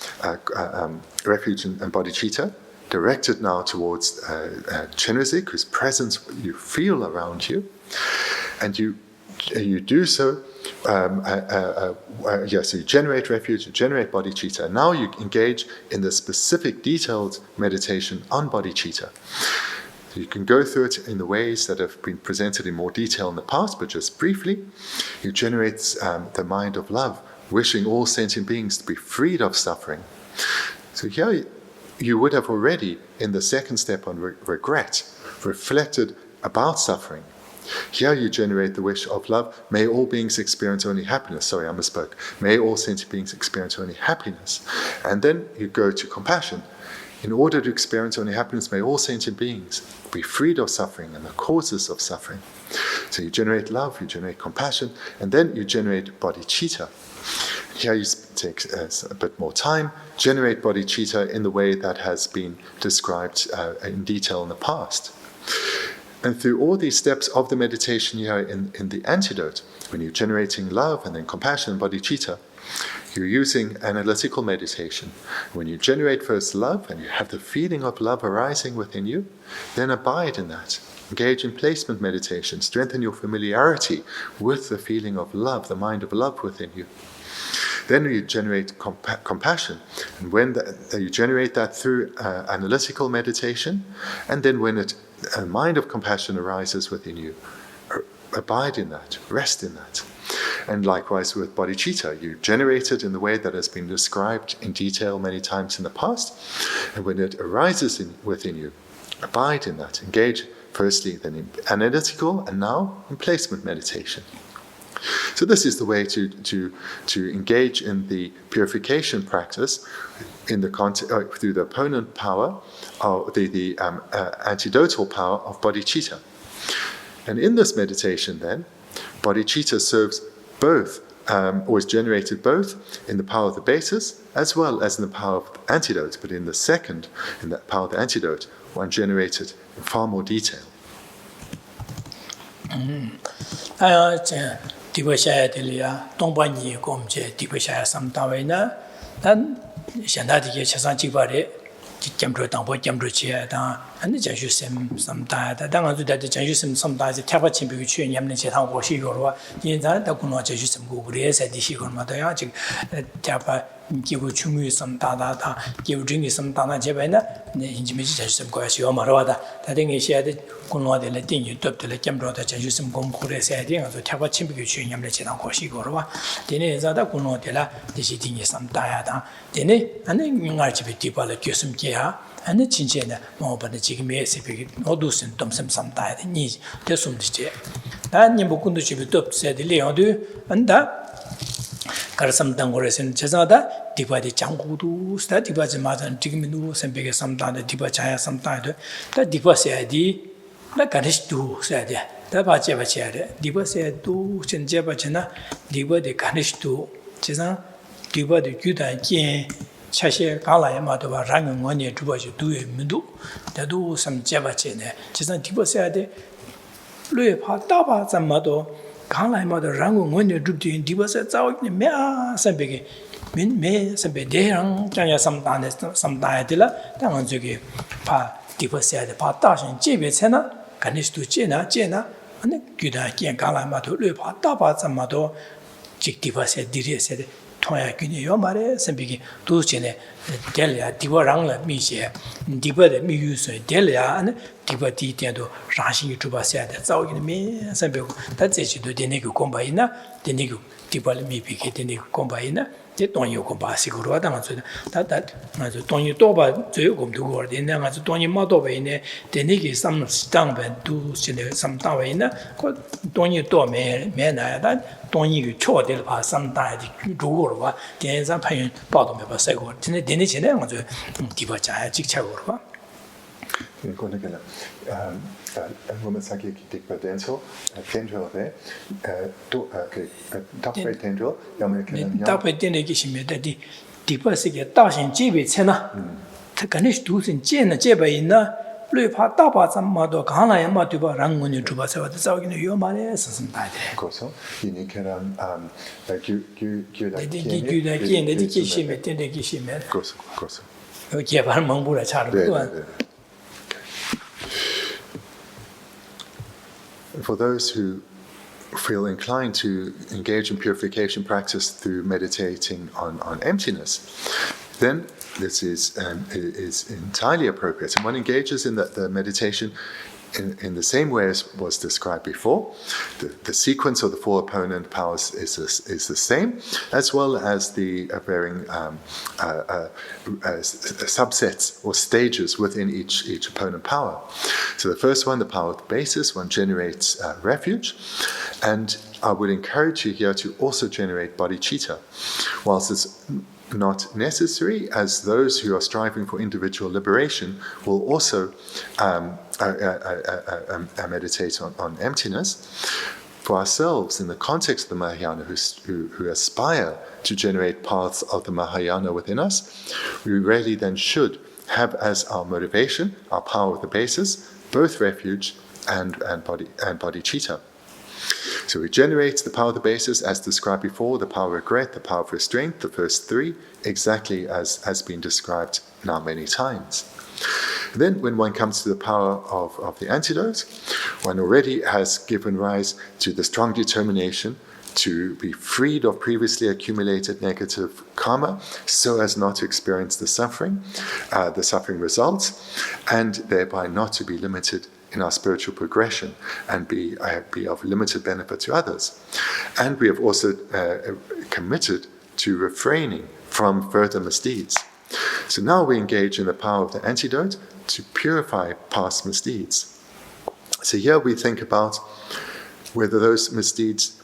refuge and bodhicitta, directed now towards Chenrezig, whose presence you feel around you, and you do so. So you generate refuge, you generate bodhicitta, and now you engage in the specific detailed meditation on bodhicitta. So you can go through it in the ways that have been presented in more detail in the past, but just briefly, you generate the mind of love, wishing all sentient beings to be freed of suffering. So here you would have already, in the second step on regret, reflected about suffering. Here you generate the wish of love, may all beings experience only happiness. Sorry, I misspoke. May all sentient beings experience only happiness. And then you go to compassion. In order to experience only happiness, may all sentient beings be freed of suffering and the causes of suffering. So you generate love, you generate compassion, and then you generate bodhicitta. Here you take a bit more time, generate bodhicitta in the way that has been described in detail in the past. And through all these steps of the meditation here in the antidote, when you're generating love and then compassion and bodhicitta, you're using analytical meditation. When you generate first love and you have the feeling of love arising within you, then abide in that. Engage in placement meditation. Strengthen your familiarity with the feeling of love, the mind of love within you. Then you generate compassion. And when you generate that through analytical meditation, and then when a mind of compassion arises within you, abide in that, rest in that. And likewise with bodhicitta, you generate it in the way that has been described in detail many times in the past. And when it arises within you, abide in that. Engage firstly then in analytical and now in placement meditation. So this is the way to engage in the purification practice in the through the opponent power, or the antidotal power of bodhicitta. And in this meditation then, bodhicitta serves both, or is generated both in the power of the basis as well as in the power of the antidote. But in the second, in the power of the antidote, one generated in far more detail. Tibetan delia Dongbani Gomje Tibetan Samtawena, then Shandati Chasan Chibare, Jamdro Dambo Jamdro Chia, and the Janjusem sometimes. The Dangan that the Janjusem sometimes the Tabachim Bichu and Yamni Chetan Washigorwa, in that the Kuno Janjusem Gugres at the Shigon Matayachi, Tapa. Give Chumu some Tata, give Jingi some Tana Jabana, the Injimation some Kwasio Marada. I think he shared Kuno de Latin, you took the Lacambro that you some Gomkure said, or the Tabachim Bichu Yamlechan Kwashigorwa. Dene Zada Kuno de la, the sitting is some Diada. Dene, and then Archibitipa like Yusum Kia, and the Chinchena, more but the Chigme, or do symptoms some diet, needs, the sum this year. Then Yambukundu Chibitop said the Leon, and that. Karasam Dangores and Chazada, Diva de Changudu, Statiba Mazan, Tigminu, and Big sometime, the Diva Chaya sometime, that Diva said, the Ganesh do said, the Bacheva said, Diva said, do Chenjabachana, Diva de Ganesh do, Chazan, Diva de Guda, Chashe, Kala, Matova, Rangan, 1 year, 2 years, do a Mudu, the do some Javachene, Chazan Diva said, Louis Pataba, some motto. Kanglai Mother Rango when you drooped in Divas at Zao, Mea Sabigi, Min Me Sabe Derang, Jaya some diadilla, Danganzuki, Pa Divas said, Pa Dash and Jibitsena, Ganesh to Jena, and the Guda and Kanglai Matu, Lupa, Taba, some motto, Jik Diva said, Didia said, Toya Guni Yomare, Sabigi, Dulcine, Delia, Diva Rangla, Misha, Diva the Mus, Delia, and Diva Tito, Rashi Tuba said, that's all in me, Sabu, that's it, do the Nigu Combaina, the Nigu, Diva Mipi, the Nigu Combaina, the Tonyo Comba Sigura, that Tonyo Toba, Zogum to word, and then as Tonyo Matobene, the Nigi some stump and do some Tawena, called Tonyo Tome, Mena, that Tonyo Cho del Pas, some died, Dugorva, the answer bottom of a second, Denichina, Diva Chaya Chichagorva. in grunde gælder. Womasaki dikba dental, tendril there, double tendril, double tendril 계시면 이 디버스게 다신 집이 채나. 그 가니스 두신 젠나 제바 있나. 류파 다바sam마도 가나야 마두바 랑문이 주바서와 싸우기는 요만에 썼습니다. 그래서 이니케랑 규다기에 계시면 텐데 계시면 그래서 개발 망부라 잘도 For those who feel inclined to engage in purification practice through meditating on emptiness, then this is entirely appropriate. And one engages in the meditation in the same way as was described before. The sequence of the four opponent powers is the same, as well as the varying subsets or stages within each opponent power. So the first one, the power of the basis, one generates refuge, and I would encourage you here to also generate bodhicitta. Whilst it's not necessary, as those who are striving for individual liberation will also meditate on emptiness. For ourselves, in the context of the Mahayana, who aspire to generate paths of the Mahayana within us, we really then should have as our motivation, our power of the basis, both refuge and bodhicitta. So we generate the power of the basis as described before, the power of regret, the power of restraint, the first three, exactly as has been described now many times. Then when one comes to the power of the antidote, one already has given rise to the strong determination to be freed of previously accumulated negative karma so as not to experience the suffering results, and thereby not to be limited in our spiritual progression and be of limited benefit to others. And we have also committed to refraining from further misdeeds. So now we engage in the power of the antidote to purify past misdeeds. So here we think about whether those misdeeds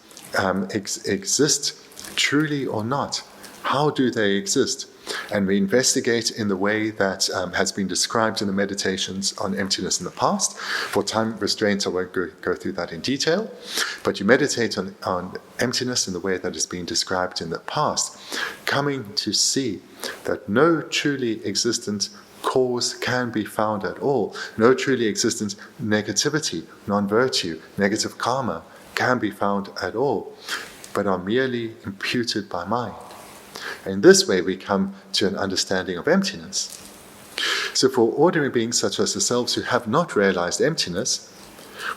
exist truly or not. How do they exist? And we investigate in the way that has been described in the meditations on emptiness in the past. For time restraints, I won't go through that in detail. But you meditate on emptiness in the way that has been described in the past, coming to see that no truly existent cause can be found at all. No truly existent negativity, non-virtue, negative karma can be found at all, but are merely imputed by mind. In this way, we come to an understanding of emptiness. So for ordinary beings such as ourselves who have not realized emptiness,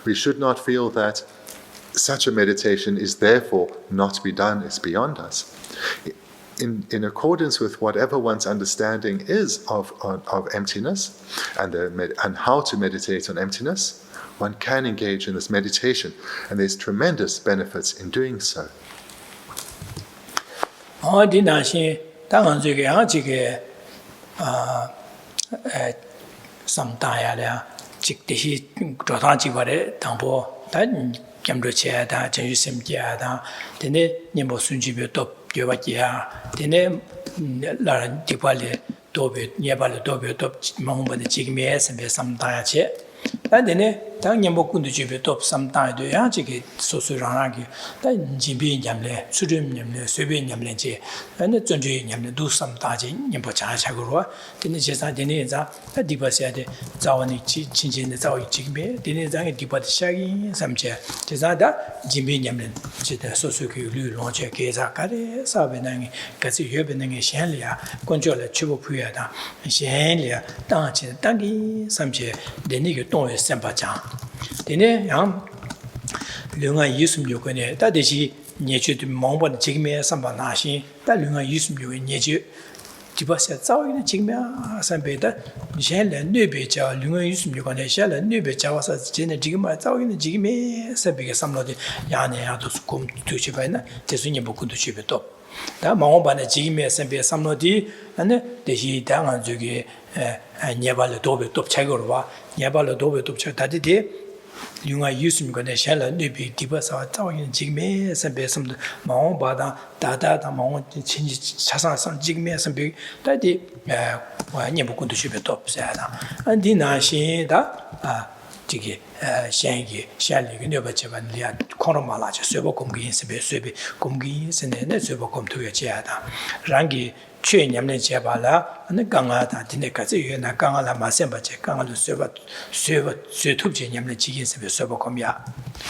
we should not feel that such a meditation is therefore not to be done, it's beyond us. In accordance with whatever one's understanding is of emptiness and how to meditate on emptiness, one can engage in this meditation, and there's tremendous benefits in doing so. 디나시 당한적에 아직에 삼다야랴 직대시 조단지거래 당보 단 겸로체다 전유심기야다 데네 님보 순지비 또 여바기야 데네 라란 디발레 도베 예발레 도베 또 망본의 지금에 선배 삼다야체 다데네 당년 먹군도 집에 또 삼다도 야지게 소소랑하게 다 집이 냠래 수림 냠래 쇠비 냠래지 근데 전주에 냠래 두 삼다지 님보 자자고로 근데 제사 되네자 디바세데 자원이 친친의 자원이 지금에 되네장에 디바드 시작이 삼체 제사다 집이 냠래 제대 소소그 류롱제 계자가래 사베낭이 같이 여베낭이 셴리아 건조를 치고 부여다 셴리아 땅치 땅기 삼체 되네게 동에 셈바장 되네 양 류가 26권에 다대시 예주도 몽번 지금에 삼바나시 다 류가 26권 예주 디바세 자오이는 지금에 삼베다 셴레 뇌베자 류가 26권에 셴레 뇌베자 와서 제네 지금에 자오이는 지금에 삼베게 삼로데 야네야도 수금 두치바이나 대순이 먹고도 집에도 다 몽번에 지금에 삼베 삼로디 안에 대시 당한 저기 예발로 도베 톱 책으로 와 예발로 도베 톱 책 다디디 Lunga usum gone shala nubi diba sa tawin jigme sambe some mao bada dada mao chinji chasa sam jigme sambe dadi wa nyebu kundu shube top sada andi na shin da jige shangi shali gno bacheban liya koromala je sebo komgi sambe sebe komgi sene ne sebo kom tuya jada rangi chue nyamne jebala ane ganga da dine kaze yena ganga la masemba je ganga lu seba tub je nyamne jigin sebe seba komya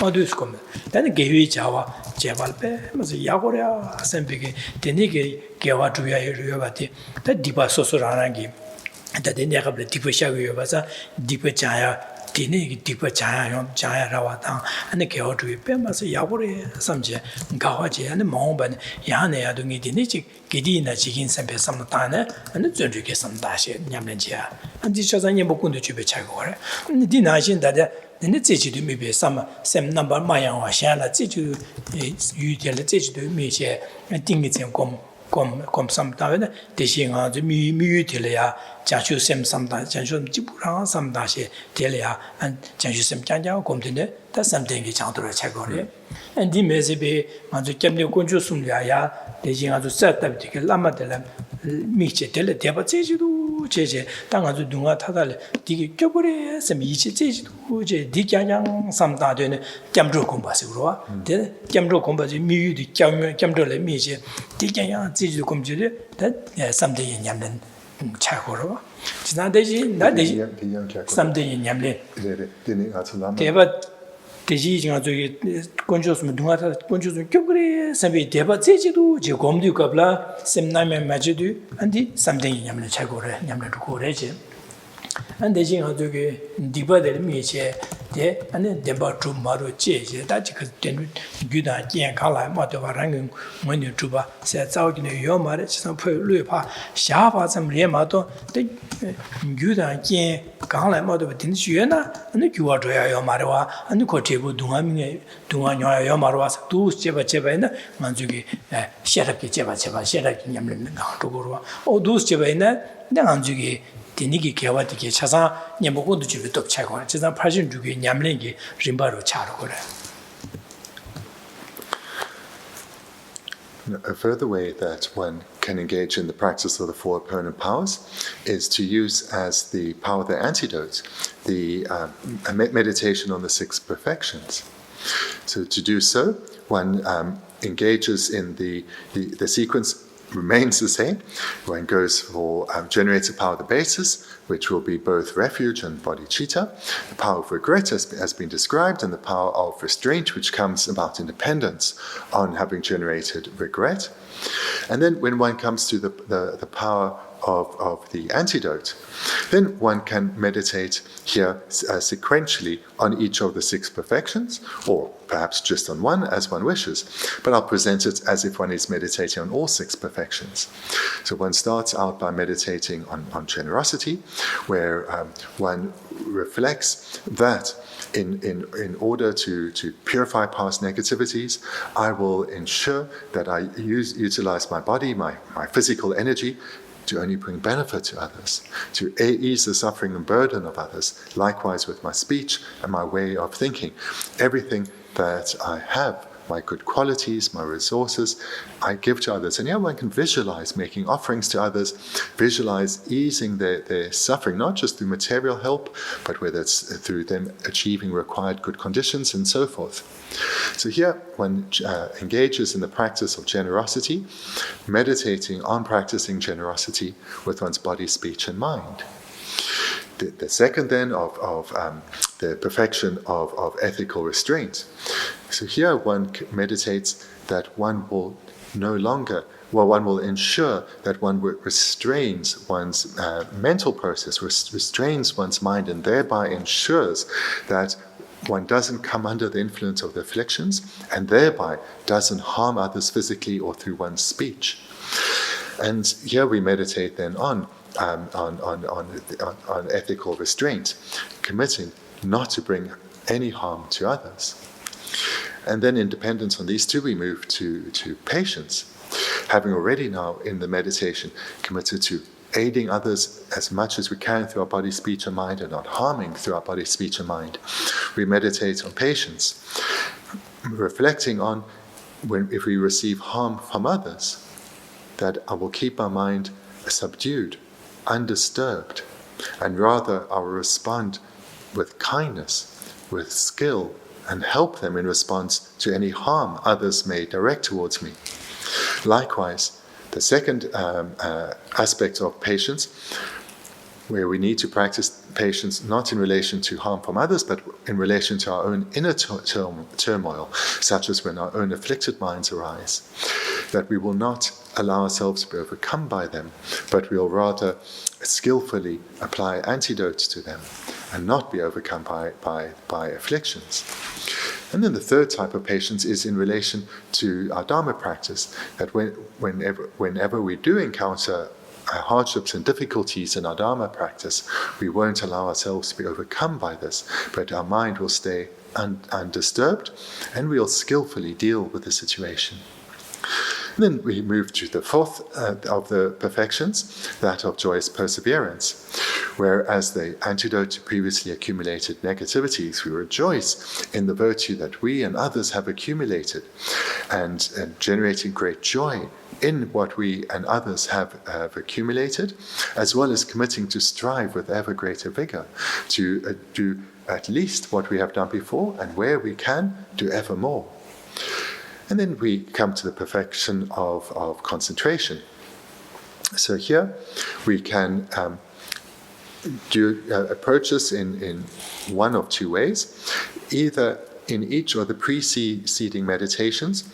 odus kom dane gewi jawa jebal pe mas yagoria sembege dine ge gewa tuya yobati da diba sosorangi da dine gable diba shago yobasa diba jaya dine diba jaya rawatang ane gewa tuya pe mas yagore samje gawa je ane maomban yane yadungi dine jik 기디나 지긴 선배 삼다네 아니 전주게 삼다시 냠는지야 안지 저자님 복군도 주베 차고 그래 니 나신 다데 니 제지도 미베 삼 넘버 마양와 샤라 제주 유될 제주도 미제 띵이점 곰 삼다네 대신아 저 미유들이야 자주 셈 삼다 전주 지부랑 삼다시 될이야 안 전주 셈 장장 곰든데 다 삼땡이 장도로 차고 그래 안디 메세베 먼저 점내 군주 숨려야 대신 아주 쌌다비게 라마들 미체 될 대바 제지도 제제 땅 아주 누가 타달 디게 껴버려 셈 이치 제지도 제 디장장 삼다되는 점조 공부하시고 대 점조 공부지 미유디 점조래 미제 디장장 제지도 공부지 다 삼대에 냠는 차고로 지난대지 나대지 삼대에 냠래 대바 대지 지금 저기 건조스면 누가다 건조스 껴그래 선배 대바 제지도 제 검도 갑라 셈나메 마제도 안디 삼등이 냠는 차고래 냠는 고래지 안데 지금 저기 디바들 미체 대 안에 대바 좀 마로 제제 다지 그 된 규다 健康来嘛对吧然后我们主吧现在早点有嘛的像配绿怕下巴怎么也嘛都对규다 健康来嘛对吧定学呢那규와 줘야有嘛的话那个这部동아 민에 동아 녀야有嘛的话都제바 만 저기 셰럽게 제바 셰럽게 냠는 거 그거로 도 제바이나 내가 저기 디니기 개와디게 차사 녀목도 집에 또 차고 지난 86개 냠랭기 림바로 차로 그래. A further way that one can engage in the practice of the four opponent powers is to use as the power, the antidote, the meditation on the six perfections. So to do so, one engages in the sequence remains the same. One goes for generated power, the basis, which will be both refuge and bodhicitta. The power of regret has been described, and the power of restraint, which comes about independence on having generated regret. And then when one comes to the power of the antidote, then one can meditate here sequentially on each of the six perfections, or perhaps just on one as one wishes, but I'll present it as if one is meditating on all six perfections. So one starts out by meditating on generosity, where one reflects that in order to purify past negativities, I will ensure that I utilize my body, my physical energy, to only bring benefit to others, to ease the suffering and burden of others. Likewise with my speech and my way of thinking. Everything that I have, my good qualities, my resources, I give to others. And here one can visualize making offerings to others, visualize easing their suffering, not just through material help, but whether it's through them achieving required good conditions and so forth. So here one engages in the practice of generosity, meditating on practicing generosity with one's body, speech, and mind. The second then of the perfection of ethical restraint. So here one meditates that one will no longer, one will ensure that one restrains one's mental process, restrains one's mind, and thereby ensures that one doesn't come under the influence of the afflictions, and thereby doesn't harm others physically or through one's speech. And here we meditate then on ethical restraint, committing not to bring any harm to others. And then in dependence on these two, we move to patience, having already now in the meditation committed to aiding others as much as we can through our body, speech, and mind, and not harming through our body, speech, and mind. We meditate on patience, reflecting on if we receive harm from others, that I will keep my mind subdued, undisturbed, and rather I will respond with kindness, with skill, and help them in response to any harm others may direct towards me. Likewise, the second aspect of patience, where we need to practice patience not in relation to harm from others, but in relation to our own inner turmoil, such as when our own afflicted minds arise, that we will not allow ourselves to be overcome by them, but we will rather skillfully apply antidotes to them and not be overcome by afflictions. And then the third type of patience is in relation to our Dharma practice, that whenever we do encounter hardships and difficulties in our Dharma practice, we won't allow ourselves to be overcome by this, but our mind will stay undisturbed, and we'll skillfully deal with the situation. And then we move to the fourth of the perfections, that of joyous perseverance, where as the antidote to previously accumulated negativities, we rejoice in the virtue that we and others have accumulated, and generating great joy in what we and others have accumulated, as well as committing to strive with ever greater vigor to do at least what we have done before, and where we can, do ever more. And then we come to the perfection of concentration. So here we can approach this in one of two ways. Either in each of the preceding meditations,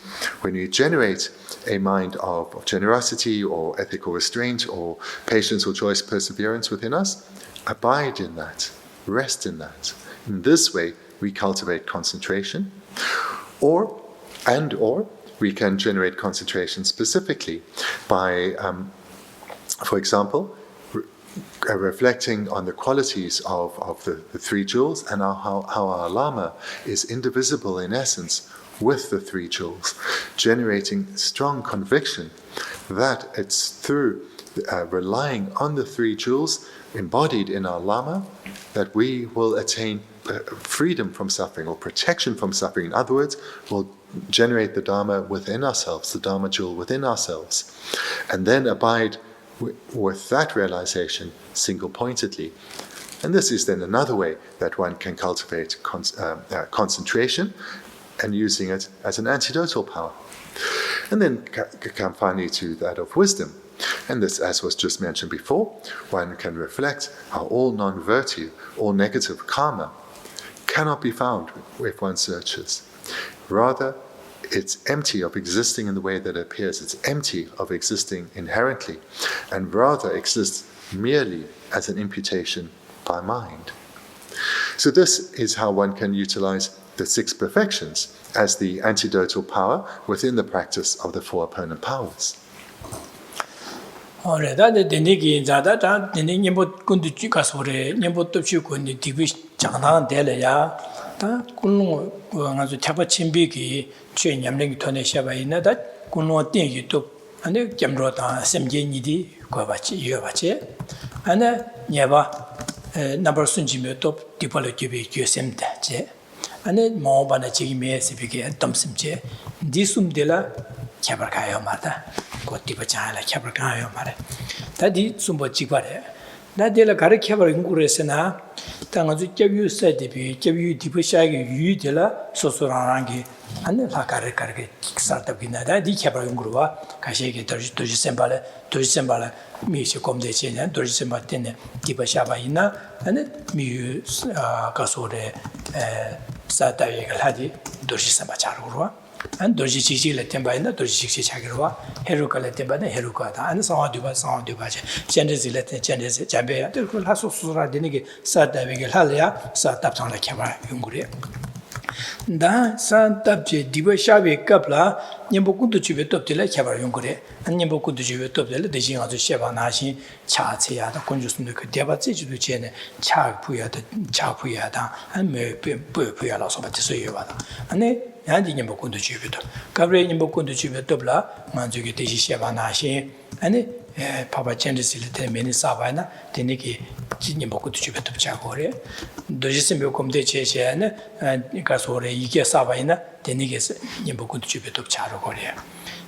when you generate a mind of generosity or ethical restraint or patience or joyous perseverance within us, abide in that, rest in that. In this way, we cultivate concentration, or we can generate concentration specifically by, for example, reflecting on the qualities of the three jewels, and how our lama is indivisible in essence with the three jewels, generating strong conviction that it's through relying on the three jewels embodied in our lama that we will attain freedom from suffering, or protection from suffering. In other words, we'll generate the Dharma within ourselves, the Dharma jewel within ourselves, and then abide with that realization single-pointedly. And this is then another way that one can cultivate concentration, and using it as an antidotal power. And then come finally to that of wisdom. And this, as was just mentioned before, one can reflect how all non-virtue, all negative karma, cannot be found if one searches. Rather, it's empty of existing in the way that it appears. It's empty of existing inherently, and rather exists merely as an imputation by mind. So this is how one can utilize the six perfections as the antidotal power within the practice of the four opponent powers. Ore da de Bendigo da de nimbo kundu chika sore nimbo topchu kundu dibi changna dele ya da kunno nga zo chapa chimbi ki chue nyamling thone shaba ina da kunno tin yi to ane jamro da semje ni di ko ba chi yo ba che ane nyeba number sunji me top dipalo jibe kyo semda che ane mo ba na chi me se bi ke tom semje di sum dela chabar kayo marta 고티 버자라 캬버 가요 말에 다디 숨버 지과래 나데라 가르 캬버 인구레스나 당아주 께유세디비 께유 디버샤기 유이데라 소소라랑기 안네 라가르 가르게 킥사르다비나다 디 캬버 인구르와 가시에게 도지셈발에 미시 콤데체냐 도지셈바 때네 디버샤바이나 안네 미유 가소레 사다예가 하디 도지셈바 자르고와 안 도지 지지를 템바이나 도지 지지 자기로와 헤루칼레 템바네 헤루카다 안 상화두바 젠데질레 젠데세 잠베야 들고 하소수라 되는게 사다베게 할야 사답상라 캬바 용구리 다 산답제 디버샤베 갑라 님보군도 집에 톱들레 캬바 용구리 안 님보군도 집에 톱들레 대신 아주 셰바나신 차체야다 군주스는 그 대바지도 제네 차부야다 안메 뿌야라서 받으세요바다 안에 야디 님보군도 집에도 가브레 님보군도 집에 톱라 만족이 대시 셰바나신 아니 Papa Chendisili, Many Savana, Teniki, Nimboku to Chibet of Chagore, Dojisimio Comte Chechen, and Casore, Ike Savana, Tenikis, Nimboku to Chibet of Chagore.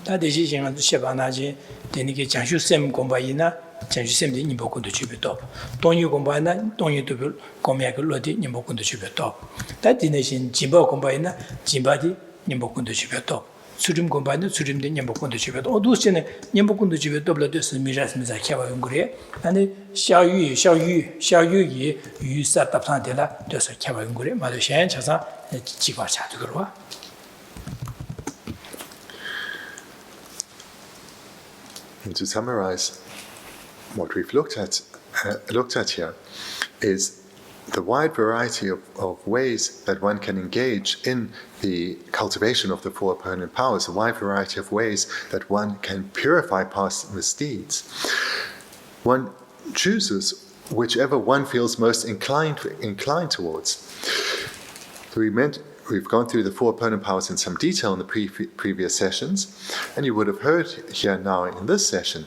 That is on the Shebanaji, Teniki Chanshu Sem Combaina, Chanshu Sem the Nimboku to Chibetop. Don't you combine, don't you to Comiac Lodi, Nimboku to Chibetop. That nation, Jimbo Combaina, Jimbadi, Nimboku to Chibetop. Surim combine, Surim the Nimboku to Chibet. Or do send Nimboku to Chibetop, this Miras Mizakava Gure, and Xiao Yu, you sat up Santella, just a Kavangure, Madushan, Chasa, Chiva Chatugua. And to summarize, what we've looked at here is the wide variety of ways that one can engage in the cultivation of the four opponent powers, a wide variety of ways that one can purify past misdeeds. One chooses whichever one feels most inclined towards. We've gone through the four opponent powers in some detail in the previous sessions, and you would have heard here now in this session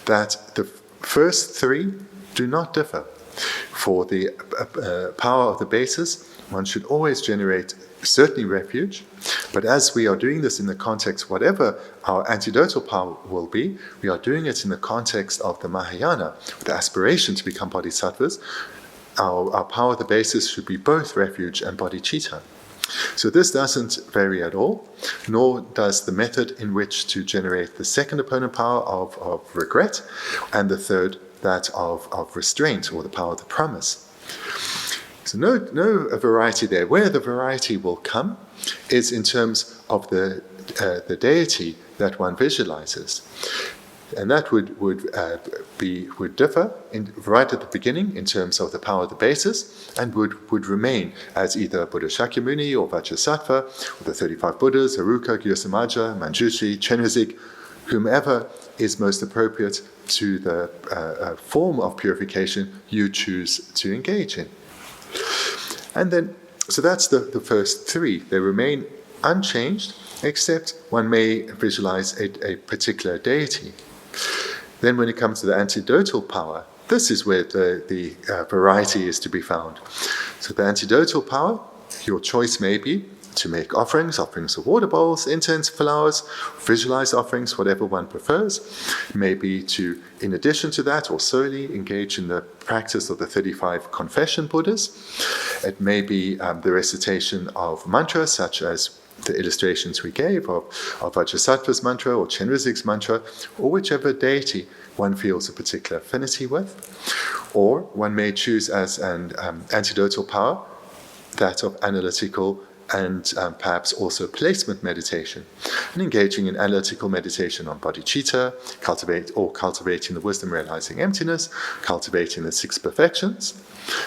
that the first three do not differ. For the power of the basis, one should always generate certainly refuge, but as we are doing this in the context, whatever our antidotal power will be, we are doing it in the context of the Mahayana, the aspiration to become bodhisattvas. Our power of the basis should be both refuge and bodhicitta. So this doesn't vary at all, nor does the method in which to generate the second opponent power of regret, and the third that of restraint, or the power of the promise. So no variety there. Where the variety will come is in terms of the deity that one visualizes. And that would differ right at the beginning in terms of the power of the basis, and would remain as either Buddha Shakyamuni or Vajrasattva, or the 35 Buddhas, Haruka, Gyosamaja, Manjushri, Chenrezig, whomever is most appropriate to the form of purification you choose to engage in. And then, so that's the first three. They remain unchanged, except one may visualize a particular deity. Then when it comes to the antidotal power, this is where the variety is to be found. So the antidotal power, your choice may be to make offerings of water bowls, incense, flowers, visualize offerings, whatever one prefers. Maybe to, in addition to that, or solely engage in the practice of the 35 confession Buddhas. It may be the recitation of mantras, such as the illustrations we gave of Vajrasattva's mantra or Chenrezig's mantra, or whichever deity one feels a particular affinity with. Or one may choose as an antidotal power that of analytical and perhaps also placement meditation, and engaging in analytical meditation on bodhicitta, cultivating the wisdom realizing emptiness, cultivating the six perfections.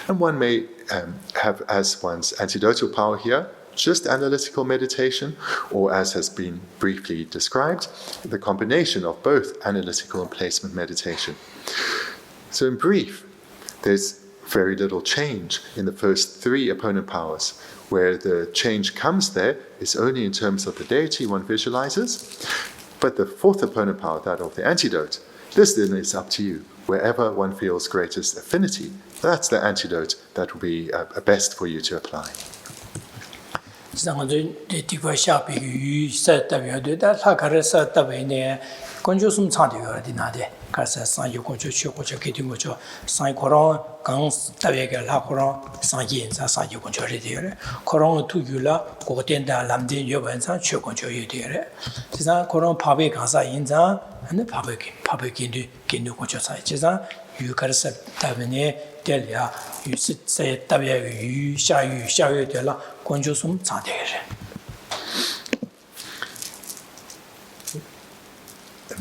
And one may have as one's antidotal power here just analytical meditation, or as has been briefly described, the combination of both analytical and placement meditation. So in brief, there's very little change in the first three opponent powers. Where the change comes there is only in terms of the deity one visualizes, but the fourth opponent power, that of the antidote, this then is up to you. Wherever one feels greatest affinity, that's the antidote that will be best for you to apply. Kasa sanyo koncho chokocho ketingocho san korong gang tabega la korong san yin sa sanyo koncho redere korong tu yula ko tenda lamden yoban san chokoncho yedere 지상 korong pabe gansa yin za ane pabe kindu koncho sa 지상 yu karsa tabene delya yu se tabya yu sha yu dela koncho sum chadere.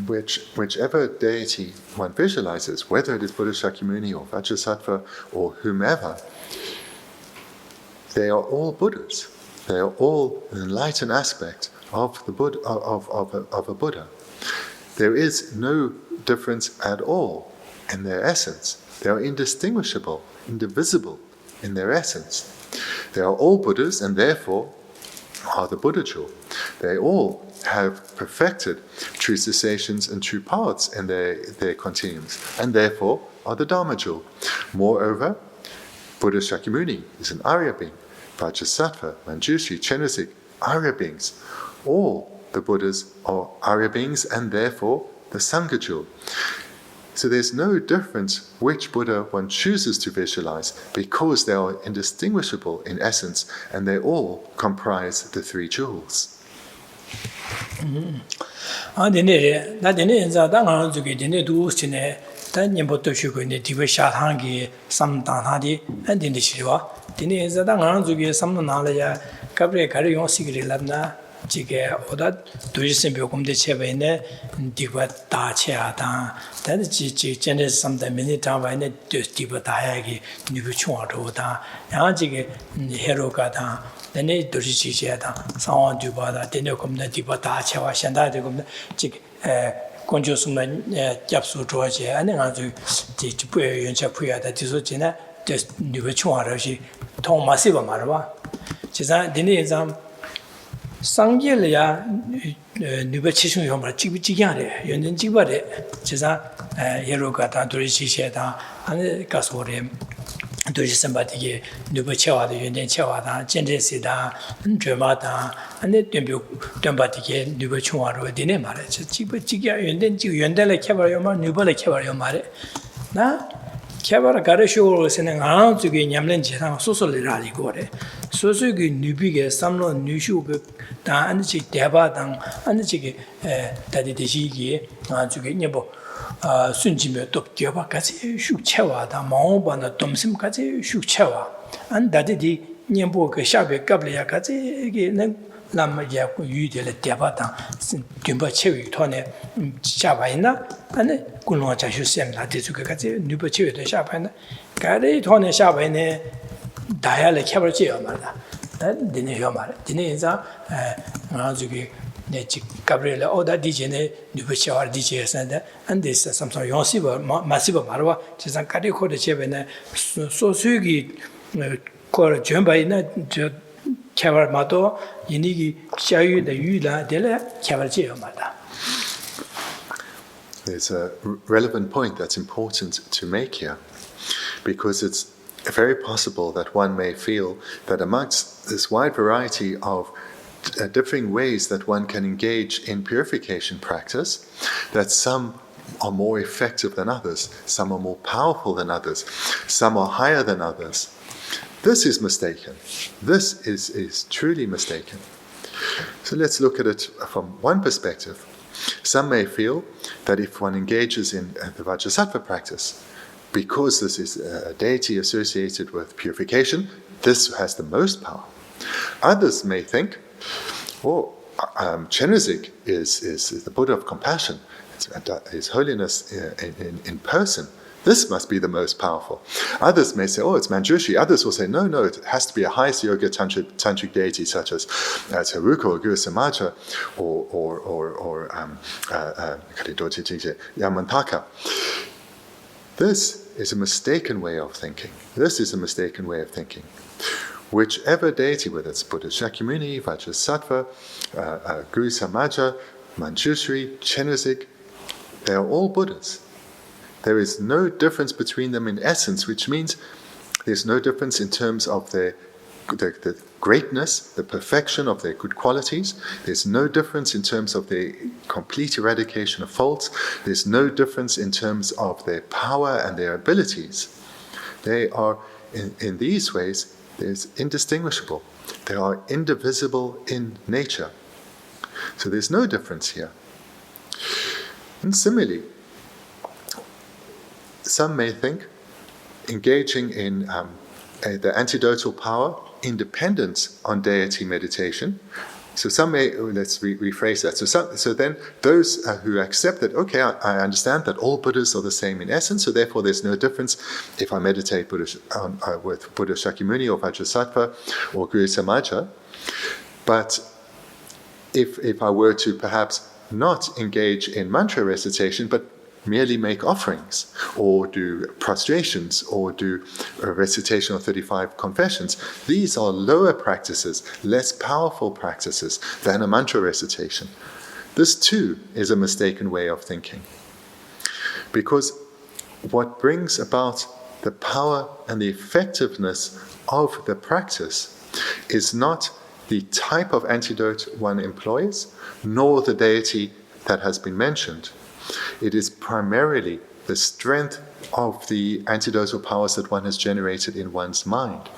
Whichever deity one visualizes, whether it is Buddha Shakyamuni or Vajrasattva or whomever, they are all Buddhas. They are all an enlightened aspect of the Buddha, of a Buddha. There is no difference at all in their essence. They are indistinguishable, indivisible in their essence. They are all Buddhas, and therefore are the Buddha jewel. They all have perfected true cessations and true paths in their continuums, and therefore are the Dharma jewel. Moreover, Buddha Shakyamuni is an Arya being, Vajrasattva, Manjushri, Chenrezig, Arya beings. All the Buddhas are Arya beings and therefore the Sangha jewel. So there's no difference which Buddha one chooses to visualize because they are indistinguishable in essence and they all comprise the three jewels. 지게 오다 도지선 벽금대 체베네 디바 다체아다 다지 전에 삼다면이 다바네 디바 다야기 니부충어도다 야지게 헤로가다 내내 도지지제다 상황 뒤바다 되네금네 디바 다체와 현다되금네 지 건조수만 잡수 조제 아니 아주 지부의 연차 부야다 디소지나 니부충어로시 통마시바 말봐 지사 되네 exam 상계려야 누가 치중 요말 지기하래 연전 지바래 제가 예로가 다 도리시시다 아니 가서래 도리선바디게 누가 채와도 연전 채와다 젠제시다 드마다 아니 덤바디게 누가 총화로 되네 말해 지기야 연전 지 연달에 캐버요만 누발에 캐버요 말해 나 캐버가 가르쇼로 세는 안 쪽에 냠는 지상 소설이라리 거래 소소기 누비게 삼로 뉴슈그 다 안지 대바당 안지게 다디디시기 아주게 녀보 순지며 또 겨바까지 슉채와다 마오바나 돔심까지 슉채와 안다디디 녀보 그 샤베 갑리야까지 이게 남마야 유이될 대바당 듬바 채위 토네 샤바이나 아니 군노 자슈셈나 디주게까지 누버 채위도 샤바이나 가리 토네 샤바이네 다야를 켜버지요 말다. 되네요 말. 되네 인자 아주기 내지 가브리엘라 오다 디제네 누버샤와 디제스한데 안데스 삼성 용시버 마시버 말와 지상 가리코데 제베네 소수기 거 전바이나 저 켜버마도 이니기 샤유의 유라 델라 켜버지요 말다. There's a relevant point that's important to make here because it's very possible that one may feel that amongst this wide variety of differing ways that one can engage in purification practice, that some are more effective than others, some are more powerful than others, some are higher than others. This is mistaken. This is truly mistaken. So let's look at it from one perspective. Some may feel that if one engages in the Vajrasattva practice, because this is a deity associated with purification, this has the most power. Others may think, Chenrezig is the Buddha of compassion, His Holiness in person. This must be the most powerful. Others may say, it's Manjushri. Others will say, no, it has to be a highest yoga tantric deity such as Haruka or Guru Samaja or Yamantaka. This is a mistaken way of thinking. Whichever deity, whether it's Buddha Shakyamuni, Vajrasattva, Guru Samaja, Manjushri, Chenrezig, they are all Buddhas. There is no difference between them in essence, which means there's no difference in terms of the greatness, the perfection of their good qualities. There's no difference in terms of their complete eradication of faults. There's no difference in terms of their power and their abilities. They are, in these ways, there's indistinguishable. They are indivisible in nature. So there's no difference here. And similarly, some may think engaging in the antidotal power, independence on deity meditation. So some may, let's rephrase that. So then those who accept that, okay, I understand that all Buddhas are the same in essence, so therefore there's no difference if I meditate with Buddha Shakyamuni or Vajrasattva or Guru Samaja. But if I were to perhaps not engage in mantra recitation, but merely make offerings, or do prostrations, or do a recitation of 35 confessions. These are lower practices, less powerful practices than a mantra recitation. This too is a mistaken way of thinking. Because what brings about the power and the effectiveness of the practice is not the type of antidote one employs, nor the deity that has been mentioned. It is primarily the strength of the antidotal powers that one has generated in one's mind.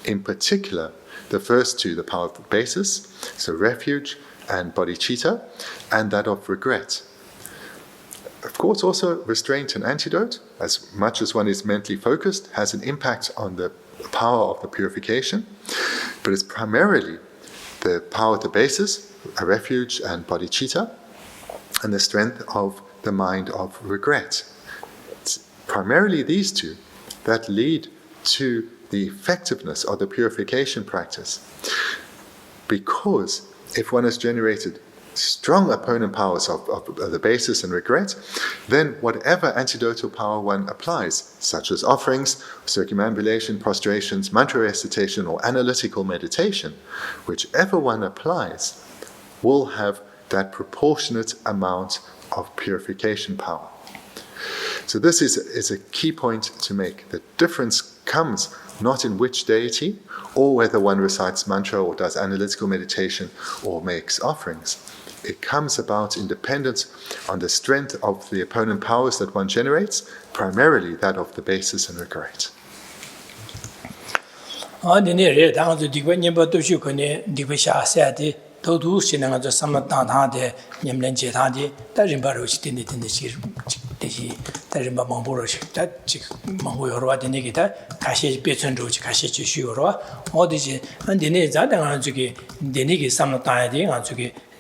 In particular, the first two, the power of the basis, so refuge and bodhicitta, and that of regret. Of course, also restraint and antidote, as much as one is mentally focused, has an impact on the power of the purification, but it's primarily the power of the basis, a refuge and bodhicitta, and the strength of the mind of regret. It's primarily these two that lead to the effectiveness of the purification practice. Because if one has generated strong opponent powers of the basis and regret, then whatever antidotal power one applies, such as offerings, circumambulation, prostrations, mantra recitation, or analytical meditation, whichever one applies, will have that proportionate amount of purification power. So this is a key point to make. The difference comes not in which deity, or whether one recites mantra or does analytical meditation or makes offerings. It comes about in dependence on the strength of the opponent powers that one generates, primarily that of the basis and regret.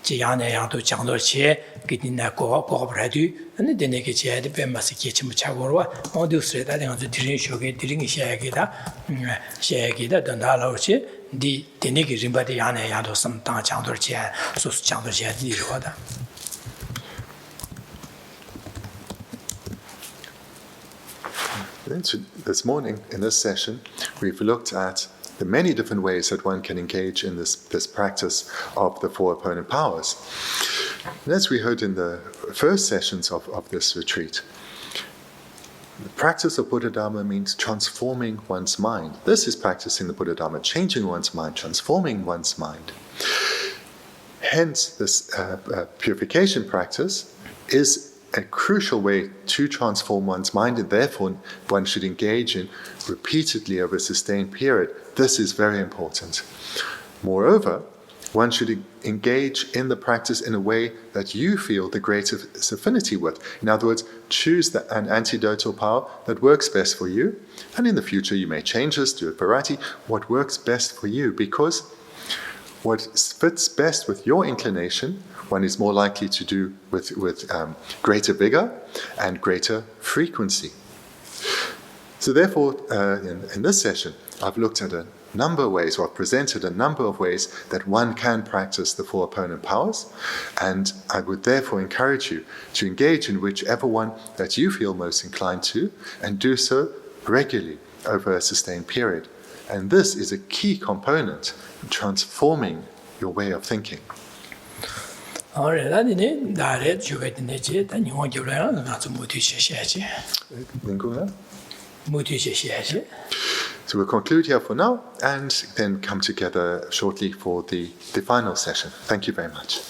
지야네 양도 장도체 기디나 고고브라디 아니 데네게 제야데 뱀마스 게치무 차고로와 어디스레다 내가 드린 쇼게 드린 샤야기다 샤야기다 단다로치 디 데네게 림바디 야네 양도 섬당 장도체 소스 장도체 디로다. This morning, in this session, we've looked at the many different ways that one can engage in this practice of the four opponent powers. And as we heard in the first sessions of this retreat, the practice of Buddha Dharma means transforming one's mind. This is practicing the Buddha Dharma, changing one's mind, transforming one's mind. Hence, this purification practice is a crucial way to transform one's mind, and therefore one should engage in repeatedly over a sustained period. This is very important. Moreover, one should engage in the practice in a way that you feel the greatest affinity with. In other words, choose an antidotal power that works best for you, and in the future you may change this to a variety, what works best for you, because what fits best with your inclination, one is more likely to do with greater vigor and greater frequency. So therefore, in this session, I've looked at a number of ways, or I've presented a number of ways that one can practice the four opponent powers, and I would therefore encourage you to engage in whichever one that you feel most inclined to, and do so regularly over a sustained period. And this is a key component in transforming your way of thinking. So we'll conclude here for now and then come together shortly for the final session. Thank you very much.